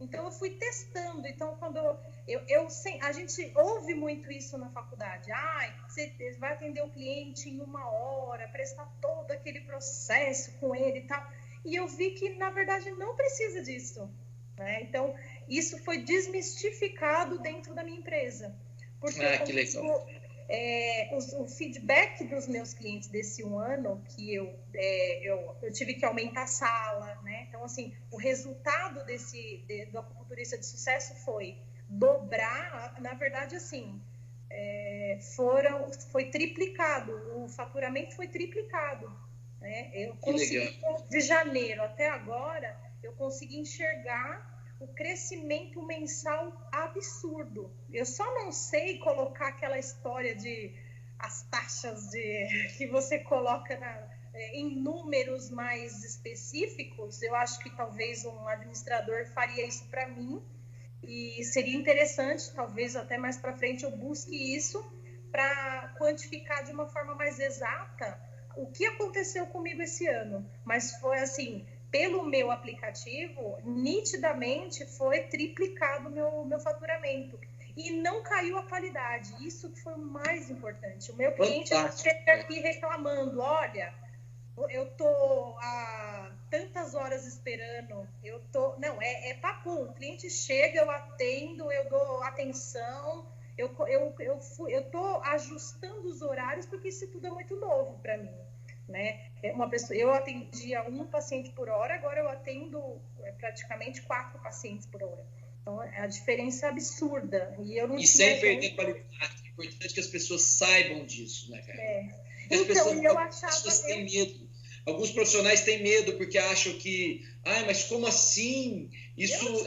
B: Então, eu fui testando. Então, quando a gente ouve muito isso na faculdade. Você vai atender o cliente em 1 hora, prestar todo aquele processo com ele e tal. E eu vi que, na verdade, não precisa disso, né? Então, isso foi desmistificado dentro da minha empresa. Porque
C: que legal.
B: O feedback dos meus clientes desse 1 ano, que eu tive que aumentar a sala, né? Então, assim, o resultado do acupunturista de sucesso foi dobrar, na verdade, assim, foi triplicado, o faturamento foi triplicado, né? Eu consegui, de janeiro até agora, eu consegui enxergar o crescimento mensal absurdo. Eu só não sei colocar aquela história de as taxas que você coloca em números mais específicos. Eu acho que talvez um administrador faria isso para mim e seria interessante, talvez até mais para frente eu busque isso para quantificar de uma forma mais exata o que aconteceu comigo esse ano. Mas foi assim, pelo meu aplicativo, nitidamente foi triplicado o meu faturamento. E não caiu a qualidade. Isso que foi o mais importante. O meu cliente chega aqui reclamando, olha, eu tô há tantas horas esperando, não, é papum. O cliente chega, eu atendo, eu dou atenção, eu tô ajustando os horários, porque isso tudo é muito novo para mim. Né? Eu atendia 1 paciente por hora, agora eu atendo praticamente 4 pacientes por hora. Então, a diferença é absurda. E
C: sem perder qualidade. É importante que as pessoas saibam disso, né, cara?
B: As pessoas
C: têm medo. Alguns profissionais têm medo porque acham que, mas como assim? Isso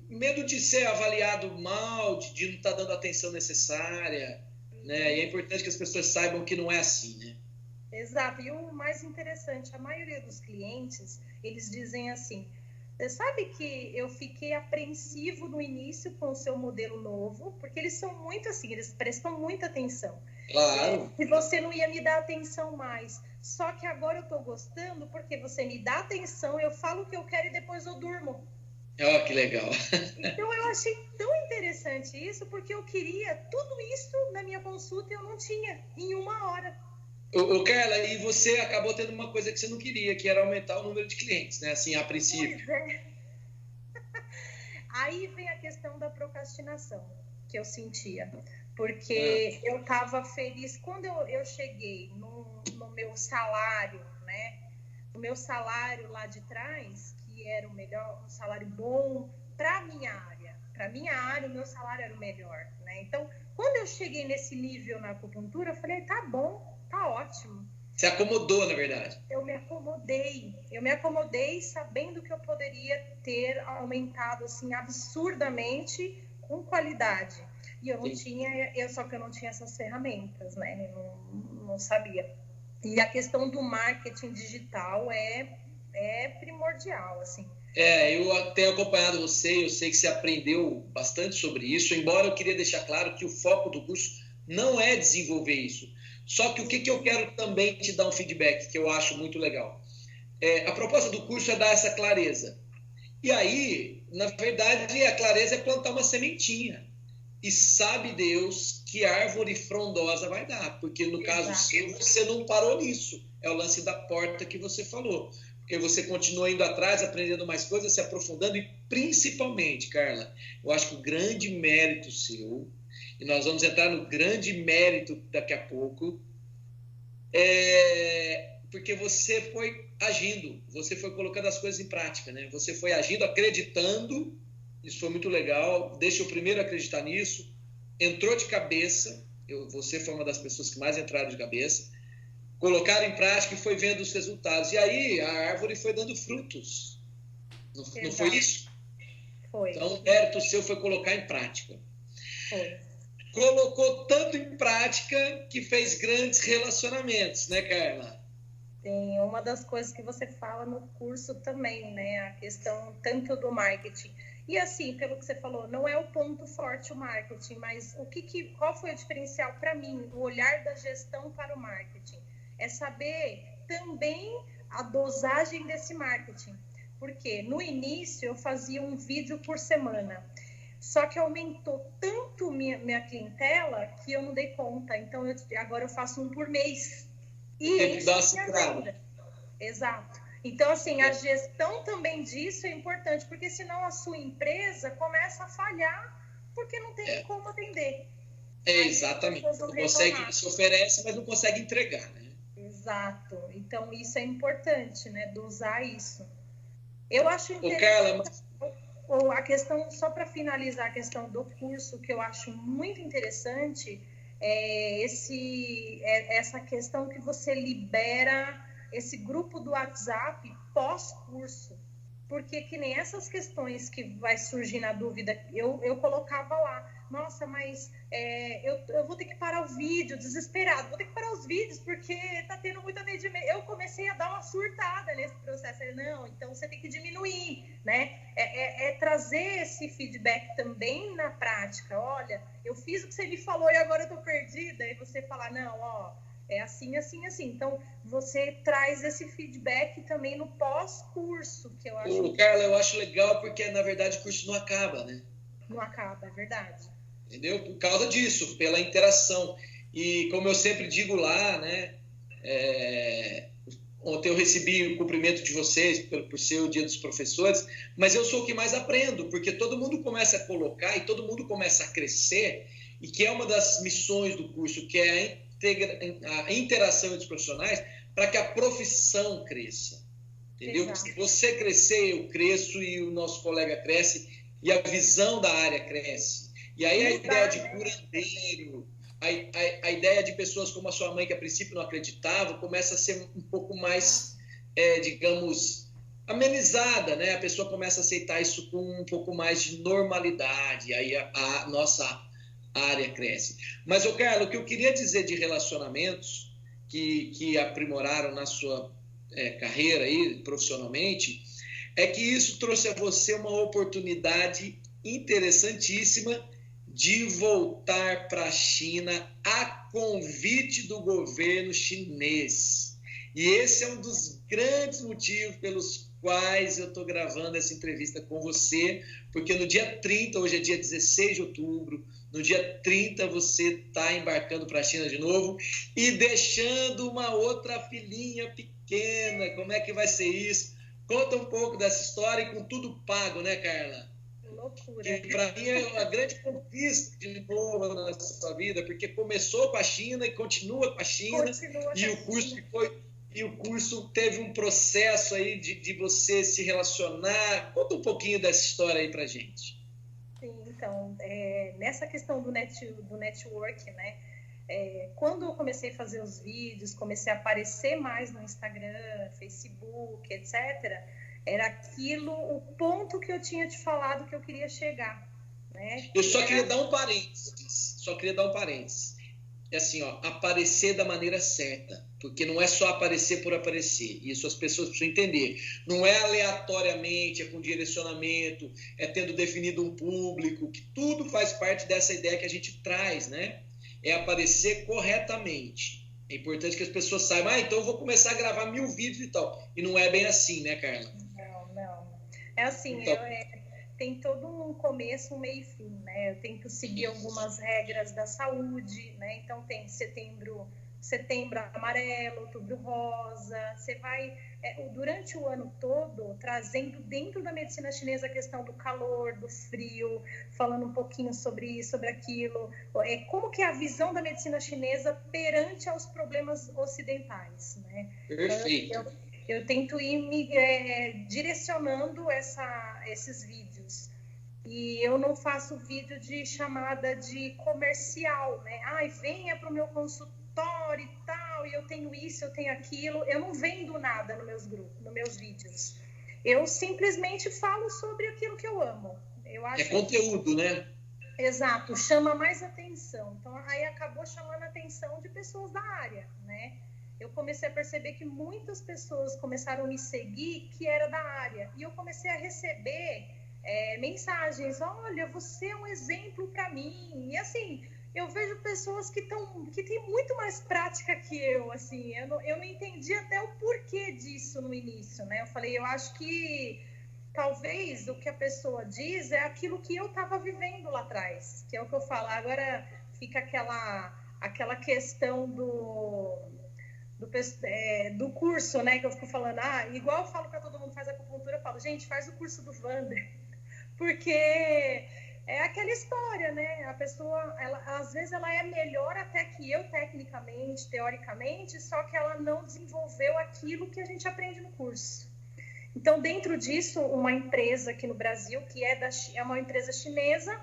C: medo de ser avaliado mal, de não estar dando a atenção necessária. Né? E é importante que as pessoas saibam que não é assim, né?
B: Exato. E o mais interessante, a maioria dos clientes, eles dizem assim, você sabe que eu fiquei apreensivo no início com o seu modelo novo, porque eles são muito assim, eles prestam muita atenção.
C: Claro.
B: E você não ia me dar atenção mais. Só que agora eu estou gostando porque você me dá atenção, eu falo o que eu quero e depois eu durmo.
C: Que legal.
B: Então, eu achei tão interessante isso, porque eu queria tudo isso na minha consulta e eu não tinha em 1 hora.
C: Carla, e você acabou tendo uma coisa que você não queria, que era aumentar o número de clientes, né? Assim, a princípio.
B: Pois é. Aí vem a questão da procrastinação que eu sentia. Porque eu estava feliz. Quando eu cheguei no meu salário, né? O meu salário lá de trás, que era um salário bom para a minha área. Para a minha área, o meu salário era o melhor, né? Então, quando eu cheguei nesse nível na acupuntura, eu falei, tá bom, tá ótimo.
C: Você acomodou, na verdade.
B: Eu me acomodei sabendo que eu poderia ter aumentado, assim, absurdamente com qualidade. E eu não tinha, só que eu não tinha essas ferramentas, né? Eu não sabia. E a questão do marketing digital é primordial, assim.
C: Eu tenho acompanhado você, eu sei que você aprendeu bastante sobre isso, embora eu queria deixar claro que o foco do curso não é desenvolver isso. Só que o que eu quero também te dar um feedback, que eu acho muito legal. A proposta do curso é dar essa clareza. E aí, na verdade, a clareza é plantar uma sementinha. E sabe Deus que árvore frondosa vai dar, porque no caso seu, você não parou nisso. É o lance da porta que você falou. Porque você continua indo atrás, aprendendo mais coisas, se aprofundando e principalmente, Carla, eu acho que o grande mérito seu, e nós vamos entrar no grande mérito daqui a pouco, porque você foi agindo, você foi colocando as coisas em prática, né? Você foi agindo, acreditando, isso foi muito legal, deixa eu primeiro acreditar nisso, entrou de cabeça, você foi uma das pessoas que mais entraram de cabeça, colocaram em prática e foi vendo os resultados. E aí a árvore foi dando frutos. Não foi isso?
B: Foi.
C: Então o mérito seu foi colocar em prática.
B: Foi.
C: Colocou tanto em prática que fez grandes relacionamentos, né, Carla?
B: Tem uma das coisas que você fala no curso também, né? A questão tanto do marketing. E assim, pelo que você falou, não é o ponto forte o marketing, mas qual foi o diferencial para mim, o olhar da gestão para o marketing? É saber também a dosagem desse marketing. Porque no início eu fazia um vídeo por semana. Só que aumentou tanto minha clientela que eu não dei conta. Então, agora eu faço um por mês. E
C: Tem que dar
B: isso me ajuda. Exato. Então, assim, a gestão também disso é importante, porque senão a sua empresa começa a falhar porque não tem como atender.
C: Exatamente. Não consegue, se oferece, mas não consegue entregar, né?
B: Exato. Então, isso é importante, né? Dosar isso. Eu acho interessante.
C: Carla,
B: Ou a questão, só para finalizar a questão do curso, que eu acho muito interessante, é essa questão que você libera esse grupo do WhatsApp pós-curso. Porque que nem essas questões que vai surgir na dúvida, eu colocava lá, nossa, mas eu vou ter que parar o vídeo, desesperado, vou ter que parar os vídeos porque tá tendo muito atendimento. Eu comecei a dar uma surtada nesse processo. Não, então você tem que diminuir, né? Trazer esse feedback também na prática. Olha, eu fiz o que você me falou e agora eu tô perdida. E você falar, não, ó, é assim, assim, assim. Então, você traz esse feedback também no pós-curso, que eu acho...
C: Carla, eu acho legal porque, na verdade, o curso não acaba, né?
B: Não acaba, é verdade.
C: Entendeu? Por causa disso, pela interação. E, como eu sempre digo lá, né? Ontem eu recebi o cumprimento de vocês por ser o Dia dos Professores, mas eu sou o que mais aprendo, porque todo mundo começa a colocar e todo mundo começa a crescer, e que é uma das missões do curso, que é a interação entre os profissionais para que a profissão cresça, entendeu? Exato. Se você crescer, eu cresço e o nosso colega cresce e a visão da área cresce. E aí a ideia de curandeiro, a ideia de pessoas como a sua mãe, que a princípio não acreditava, começa a ser um pouco mais, digamos, amenizada, né? A pessoa começa a aceitar isso com um pouco mais de normalidade, aí a nossa área cresce. Mas, Carla, o que eu queria dizer de relacionamentos que aprimoraram na sua carreira aí, profissionalmente, é que isso trouxe a você uma oportunidade interessantíssima de voltar para a China a convite do governo chinês. E esse é um dos grandes motivos pelos quais eu estou gravando essa entrevista com você, porque no dia 30, hoje é dia 16 de outubro, no dia 30 você está embarcando para a China de novo e deixando uma outra filhinha pequena. Como é que vai ser isso? Conta um pouco dessa história e com tudo pago, né, Carla?
B: Loucura.
C: Que para mim é uma grande conquista de novo na sua vida, porque começou com a China e continua com a China, e o curso teve um processo aí de você se relacionar. Conta um pouquinho dessa história aí pra gente.
B: Sim, então, nessa questão do network, né? Quando eu comecei a fazer os vídeos, comecei a aparecer mais no Instagram, Facebook, etc., era aquilo, o ponto que eu tinha te falado que eu queria chegar, né?
C: Eu só queria dar um parênteses. É assim, ó, aparecer da maneira certa, porque não é só aparecer por aparecer, isso as pessoas precisam entender. Não é aleatoriamente, é com direcionamento, é tendo definido um público, que tudo faz parte dessa ideia que a gente traz, né? É aparecer corretamente. É importante que as pessoas saibam, então eu vou começar a gravar 1000 vídeos e tal. E não é bem assim, né, Carla?
B: Não. É assim, então... tem todo um começo, um meio e fim, né? Eu tenho que seguir algumas regras da saúde, né? Então tem setembro amarelo, outubro rosa. Você vai, durante o ano todo, trazendo dentro da medicina chinesa a questão do calor, do frio, falando um pouquinho sobre isso, sobre aquilo. Como que é a visão da medicina chinesa perante aos problemas ocidentais, né?
C: Perfeito.
B: Eu tento ir me direcionando esses vídeos. E eu não faço vídeo de chamada de comercial, né? Venha para o meu consultório e tal, e eu tenho isso, eu tenho aquilo. Eu não vendo nada nos meus vídeos. Eu simplesmente falo sobre aquilo que eu amo. Eu acho
C: conteúdo, né?
B: Exato, chama mais atenção. Então, aí acabou chamando a atenção de pessoas da área, né? Eu comecei a perceber que muitas pessoas começaram a me seguir que era da área. E eu comecei a receber mensagens, olha, você é um exemplo para mim. E assim, eu vejo pessoas que têm muito mais prática que eu, assim. Eu não entendi até o porquê disso no início, né? Eu falei, eu acho que talvez o que a pessoa diz é aquilo que eu estava vivendo lá atrás, que é o que eu falo. Agora fica aquela questão do curso, né? Que eu fico falando, igual eu falo para todo mundo que faz acupuntura, eu falo, gente, faz o curso do Wander, porque é aquela história, né? A pessoa, às vezes ela é melhor até que eu tecnicamente, teoricamente, só que ela não desenvolveu aquilo que a gente aprende no curso. Então, dentro disso, uma empresa aqui no Brasil, que é uma empresa chinesa,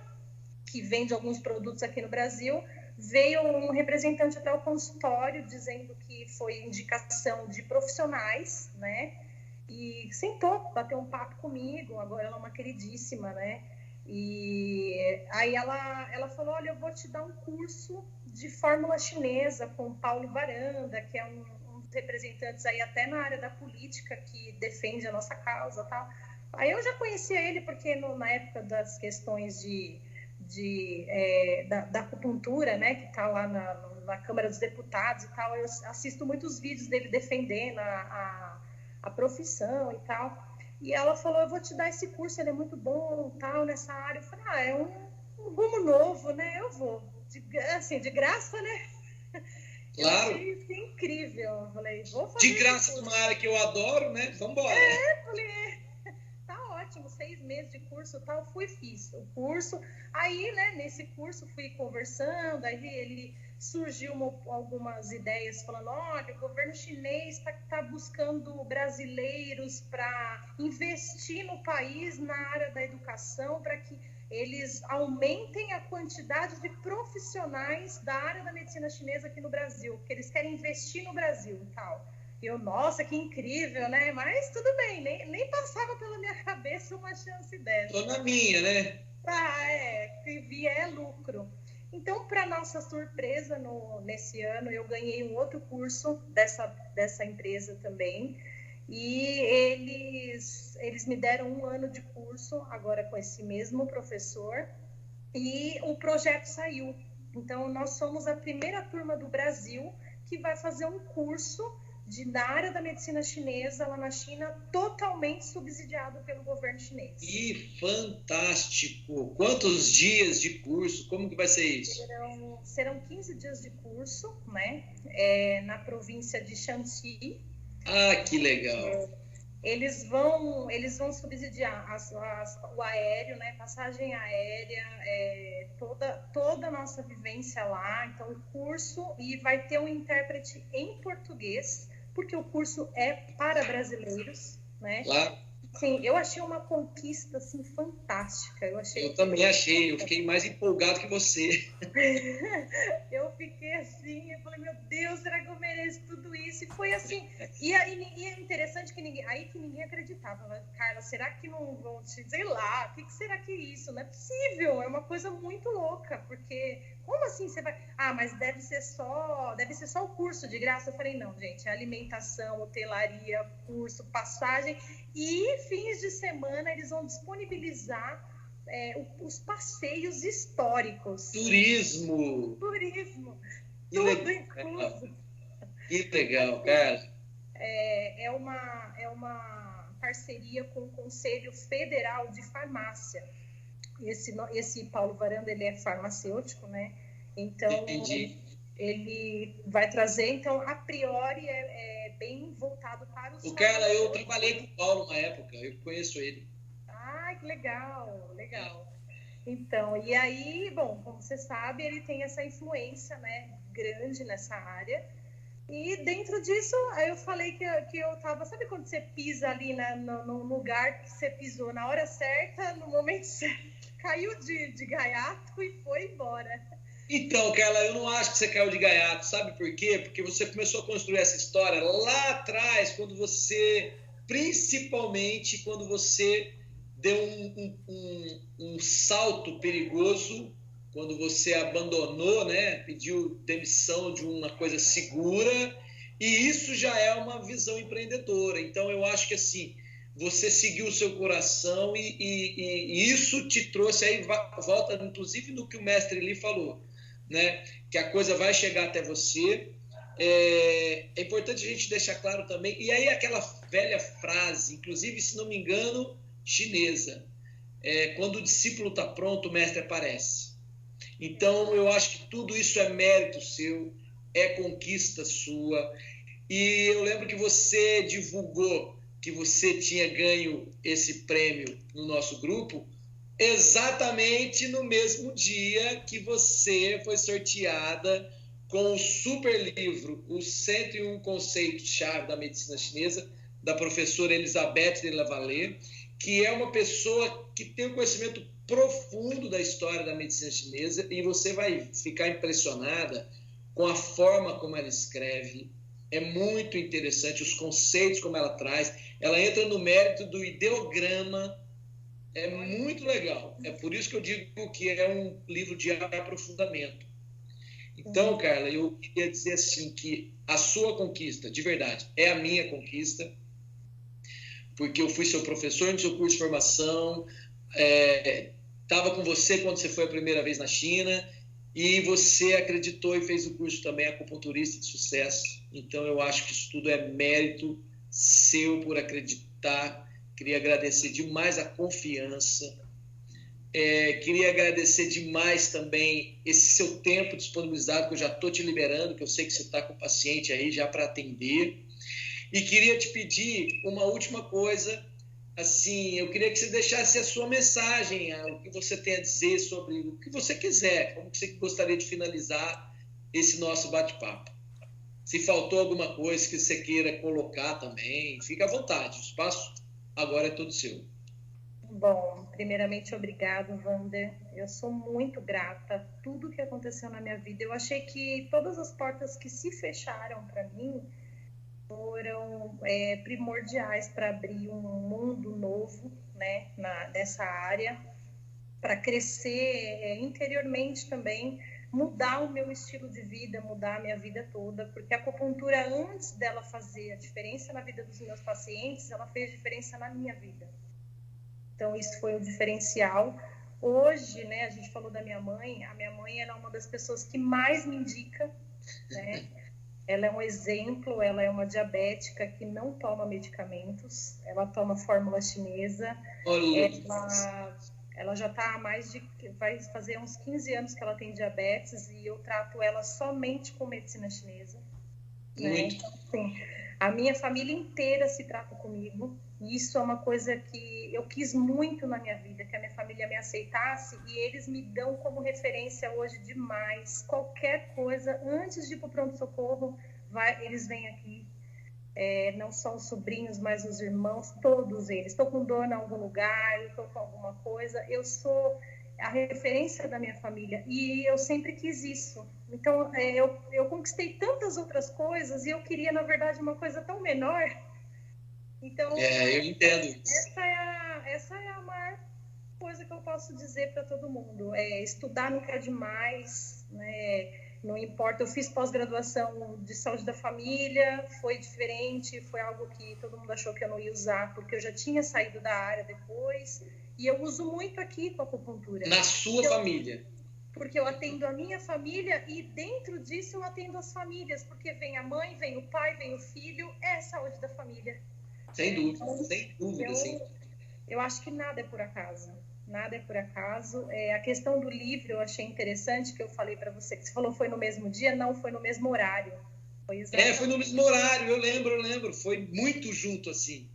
B: que vende alguns produtos aqui no Brasil, veio um representante até o consultório dizendo que foi indicação de profissionais, né? E sentou, bateu um papo comigo, agora ela é uma queridíssima, né? E aí ela falou, olha, eu vou te dar um curso de fórmula chinesa com o Paulo Varanda, que é um dos representantes aí até na área da política que defende a nossa causa e tal. Aí eu já conhecia ele porque na época das questões da acupuntura, né, que está lá na Câmara dos Deputados e tal, eu assisto muitos vídeos dele defendendo a profissão e tal. E ela falou, eu vou te dar esse curso, ele é muito bom, tal, nessa área. Eu falei, é um rumo novo, né? Eu vou. De graça, né?
C: Claro.
B: Eu achei isso incrível. Eu falei, vou fazer.
C: De graça numa área que eu adoro, né? Vambora.
B: Falei, tá ótimo, 6 meses de curso, tal. Fiz o curso. Aí, né, nesse curso fui conversando, aí ele surgiu algumas ideias falando, olha, o governo chinês está buscando brasileiros para investir no país na área da educação, para que eles aumentem a quantidade de profissionais da área da medicina chinesa aqui no Brasil, porque eles querem investir no Brasil e tal. Eu, nossa, que incrível, né? Mas tudo bem, nem passava pela minha cabeça uma chance dessa.
C: Tô na minha, né?
B: Que vier lucro. Então, para nossa surpresa, nesse ano, eu ganhei um outro curso dessa empresa também. E eles me deram 1 ano de curso, agora com esse mesmo professor. E o projeto saiu. Então, nós somos a primeira turma do Brasil que vai fazer um curso na área da medicina chinesa, lá na China, totalmente subsidiado pelo governo chinês.
C: Que fantástico! Quantos dias de curso? Como que vai ser isso?
B: Serão 15 dias de curso, né? Na província de Shanxi.
C: Ah, que legal!
B: Eles vão subsidiar o aéreo, né? Passagem aérea, toda a nossa vivência lá. Então, o curso, e vai ter um intérprete em português, porque o curso é para brasileiros, né?
C: Claro.
B: Sim, eu achei uma conquista, assim, fantástica.
C: Eu também achei, eu fiquei mais empolgado que você.
B: Eu fiquei assim, eu falei, meu Deus, será que eu mereço tudo isso? E foi assim, e é interessante que ninguém acreditava. Carla, será que não vão te, sei lá, o que será que é isso? Não é possível, é uma coisa muito louca, porque como assim você vai... mas deve ser só o curso de graça. Eu falei, não, gente, é alimentação, hotelaria, curso, passagem, e fins de semana eles vão disponibilizar os passeios históricos.
C: Turismo.
B: Que tudo legal. Incluso.
C: Que legal, cara.
B: É uma parceria com o Conselho Federal de Farmácia. Esse Paulo Varanda, ele é farmacêutico, né? Então,
C: entendi.
B: Ele vai trazer, então, a priori, é bem voltado para os...
C: Cara, eu trabalhei com o Paulo uma época, eu conheço ele.
B: Que legal. Então, e aí, bom, como você sabe, ele tem essa influência, né, grande nessa área. E dentro disso, aí eu falei que eu tava... Sabe quando você pisa ali no lugar que você pisou na hora certa, no momento certo, caiu de gaiato e foi embora.
C: Então, Carla, eu não acho que você caiu de gaiato, sabe por quê? Porque você começou a construir essa história lá atrás, principalmente quando você deu um salto perigoso, quando você abandonou, né, pediu demissão de uma coisa segura, e isso já é uma visão empreendedora. Então, eu acho que assim, você seguiu o seu coração e isso te trouxe, aí volta inclusive no que o mestre Li falou, né, que a coisa vai chegar até você. É importante a gente deixar claro também, e aí aquela velha frase, inclusive, se não me engano, chinesa. Quando o discípulo está pronto, o mestre aparece. Então, eu acho que tudo isso é mérito seu, é conquista sua. E eu lembro que você divulgou que você tinha ganho esse prêmio no nosso grupo exatamente no mesmo dia que você foi sorteada com o super livro Os 101 Conceitos-Chave da Medicina Chinesa, da professora Elisabeth de Lavallée, que é uma pessoa que tem um conhecimento profundo da história da medicina chinesa, e você vai ficar impressionada com a forma como ela escreve. É muito interessante os conceitos como ela traz. Ela entra no mérito do ideograma. É muito legal. É por isso que eu digo que é um livro de aprofundamento. Então, Carla, eu queria dizer assim que a sua conquista, de verdade, é a minha conquista, porque eu fui seu professor no seu curso de formação, estava com você quando você foi a primeira vez na China, e você acreditou e fez o curso também acupunturista de sucesso. Então, eu acho que isso tudo é mérito seu por acreditar. Queria agradecer demais a confiança. Queria agradecer demais também esse seu tempo disponibilizado, que eu já estou te liberando, que eu sei que você está com o paciente aí já para atender. E queria te pedir uma última coisa. Assim, eu queria que você deixasse a sua mensagem, o que você tem a dizer sobre o que você quiser, como que você gostaria de finalizar esse nosso bate-papo. Se faltou alguma coisa que você queira colocar também, fica à vontade, o espaço agora é todo seu.
B: Bom, primeiramente, obrigado, Wander. Eu sou muito grata a tudo que aconteceu na minha vida. Eu achei que todas as portas que se fecharam para mim foram primordiais para abrir um mundo novo, né, nessa área, para crescer interiormente também, mudar o meu estilo de vida, mudar a minha vida toda, porque a acupuntura, antes dela fazer a diferença na vida dos meus pacientes, ela fez diferença na minha vida. Então, isso foi o diferencial. Hoje, né, a gente falou da minha mãe, a minha mãe era uma das pessoas que mais me indica, né? Ela é um exemplo, ela é uma diabética que não toma medicamentos, ela toma fórmula chinesa, ela já está há vai fazer uns 15 anos que ela tem diabetes, e eu trato ela somente com medicina chinesa. Né? Então, assim, a minha família inteira se trata comigo, e isso é uma coisa que eu quis muito na minha vida, que a minha família me aceitasse, e eles me dão como referência hoje demais. Qualquer coisa, antes de ir para o pronto-socorro, eles vêm aqui. Não só os sobrinhos, mas os irmãos, todos eles. Estou com dor em algum lugar, estou com alguma coisa, eu sou a referência da minha família, e eu sempre quis isso. Então, eu conquistei tantas outras coisas, e eu queria, na verdade, uma coisa tão menor. Então,
C: eu entendo.
B: Essa é a maior coisa que eu posso dizer para todo mundo. Estudar nunca é demais, né? Não importa. Eu fiz pós-graduação de saúde da família, foi diferente, foi algo que todo mundo achou que eu não ia usar, porque eu já tinha saído da área depois, e eu uso muito aqui com a acupuntura.
C: Na sua família?
B: Porque eu atendo a minha família, e dentro disso eu atendo as famílias, porque vem a mãe, vem o pai, vem o filho, é a saúde da família.
C: Sem dúvida, sem dúvida.
B: Eu acho que nada é por acaso. Nada é por acaso. A questão do livro eu achei interessante, que eu falei para você, que você falou foi no mesmo dia, não, foi no mesmo horário. Foi
C: no mesmo horário, eu lembro. Foi muito junto, assim.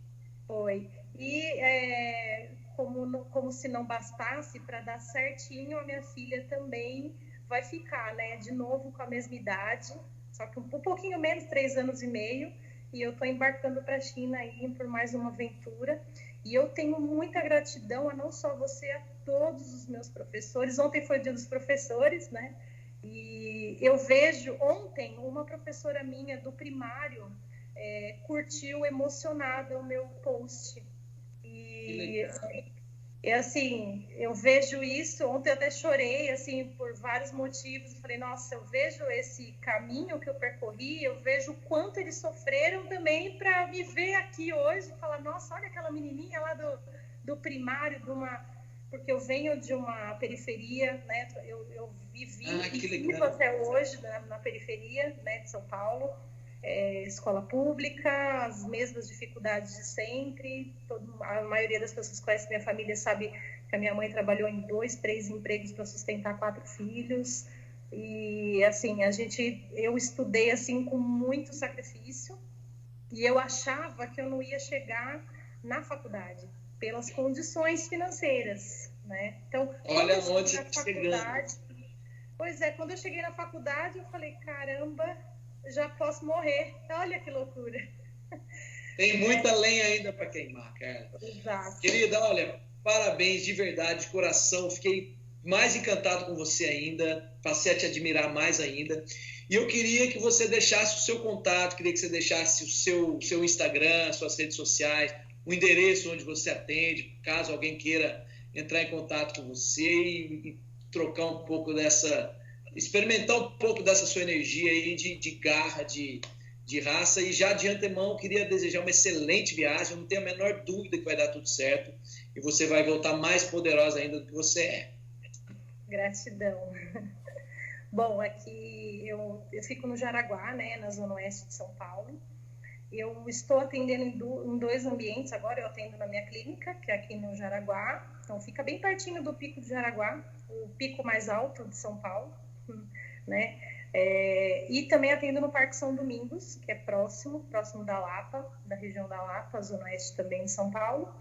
B: Foi. E como se não bastasse, para dar certinho, a minha filha também vai ficar, né, de novo com a mesma idade, só que um pouquinho menos, 3 anos e meio, e eu estou embarcando para a China aí por mais uma aventura. E eu tenho muita gratidão a não só você, a todos os meus professores. Ontem foi o dia dos professores, né? E eu vejo, ontem, uma professora minha do primário curtiu emocionada o meu post. E assim, eu vejo isso, ontem eu até chorei, assim, por vários motivos. Eu falei, nossa, eu vejo esse caminho que eu percorri, eu vejo o quanto eles sofreram também para me ver aqui hoje e falar, nossa, olha aquela menininha lá do primário, porque eu venho de uma periferia, né? Eu vivi e vivo até hoje na periferia, né, de São Paulo. escola pública, as mesmas dificuldades de sempre. A maioria das pessoas que conhecem minha família sabe que a minha mãe trabalhou em 2, 3 empregos para sustentar 4 filhos. E assim, eu estudei assim com muito sacrifício e eu achava que eu não ia chegar na faculdade pelas condições financeiras, né? Então,
C: olha onde está chegando.
B: Pois é, quando eu cheguei na faculdade, eu falei, caramba, já posso morrer. Olha que loucura.
C: Tem muita lenha ainda para queimar, cara.
B: Exato.
C: Querida, olha, parabéns de verdade, de coração. Fiquei mais encantado com você ainda. Passei a te admirar mais ainda. E eu queria que você deixasse o seu contato, queria que você deixasse o seu Instagram, suas redes sociais, o endereço onde você atende, caso alguém queira entrar em contato com você e trocar um pouco experimentar um pouco dessa sua energia aí de garra, de raça. E já de antemão queria desejar uma excelente viagem, eu não tenho a menor dúvida que vai dar tudo certo e você vai voltar mais poderosa ainda do que você é.
B: Gratidão. Bom, aqui eu fico no Jaraguá, né, na zona oeste de São Paulo. Eu estou atendendo em 2 ambientes agora. Eu atendo na minha clínica, que é aqui no Jaraguá, então fica bem pertinho do Pico de Jaraguá, o pico mais alto de São Paulo, né? E também atendo no Parque São Domingos, que é próximo da Lapa, da região da Lapa, zona oeste também de São Paulo.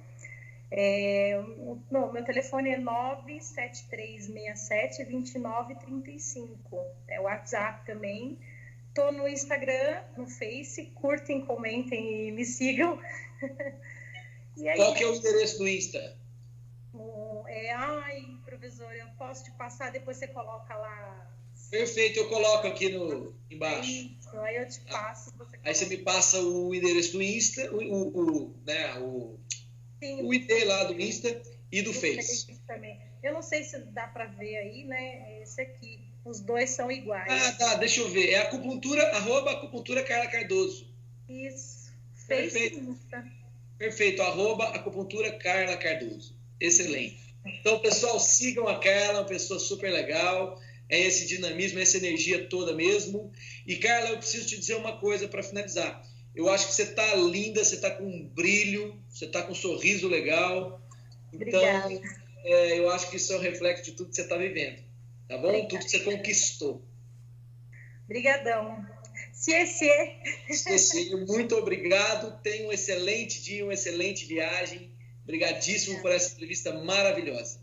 B: Meu telefone é 97367-2935, é o WhatsApp também. Tô no Instagram, no Face, curtem, comentem e me sigam.
C: Qual que é o endereço do Insta?
B: Professor, eu posso te passar, depois você coloca lá.
C: Perfeito, eu coloco aqui embaixo.
B: Isso, aí eu te passo.
C: Aí você me passa o endereço do Insta, o ID lá do Insta e do Face.
B: Também. Eu não sei se dá para ver aí, né? Esse aqui. Os 2 são iguais.
C: Ah, tá, deixa eu ver. É acupuntura, @acupuntura Carla Cardoso.
B: Isso.
C: Perfeito. Perfeito, @acupuntura Carla Cardoso. Excelente. Então, pessoal, sigam a Carla, uma pessoa super legal. É esse dinamismo, essa energia toda mesmo. E, Carla, eu preciso te dizer uma coisa para finalizar. Eu acho que você tá linda, você tá com um brilho, você tá com um sorriso legal. Então, eu acho que isso é um reflexo de tudo que você tá vivendo. Tá bom? Obrigada. Tudo que você conquistou.
B: Obrigadão.
C: Muito obrigado. Tenha um excelente dia, uma excelente viagem. Obrigadíssimo por essa entrevista maravilhosa.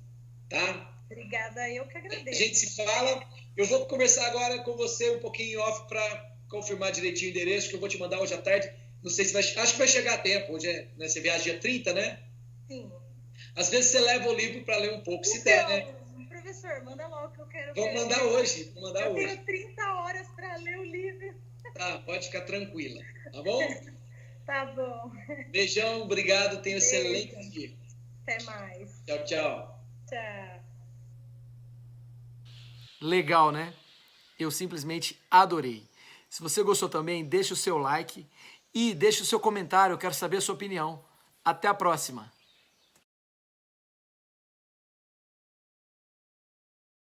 C: Tá?
B: Obrigada, eu que agradeço.
C: A gente se fala. Eu vou conversar agora com você um pouquinho off para confirmar direitinho o endereço, que eu vou te mandar hoje à tarde. Não sei se vai... Acho que vai chegar a tempo. Hoje né? Você viaja dia 30, né?
B: Sim.
C: Às vezes você leva o livro para ler um pouco, se der, né?
B: Professor, manda logo que eu quero
C: ver. Vou mandar hoje.
B: Eu tenho 30 horas para ler o livro.
C: Tá, pode ficar tranquila. Tá bom?
B: Tá bom.
C: Beijão, obrigado. Tenha um excelente dia.
B: Até mais.
C: Tchau, tchau.
B: Tchau.
A: Legal, né? Eu simplesmente adorei. Se você gostou também, deixa o seu like e deixa o seu comentário. Eu quero saber a sua opinião. Até a próxima.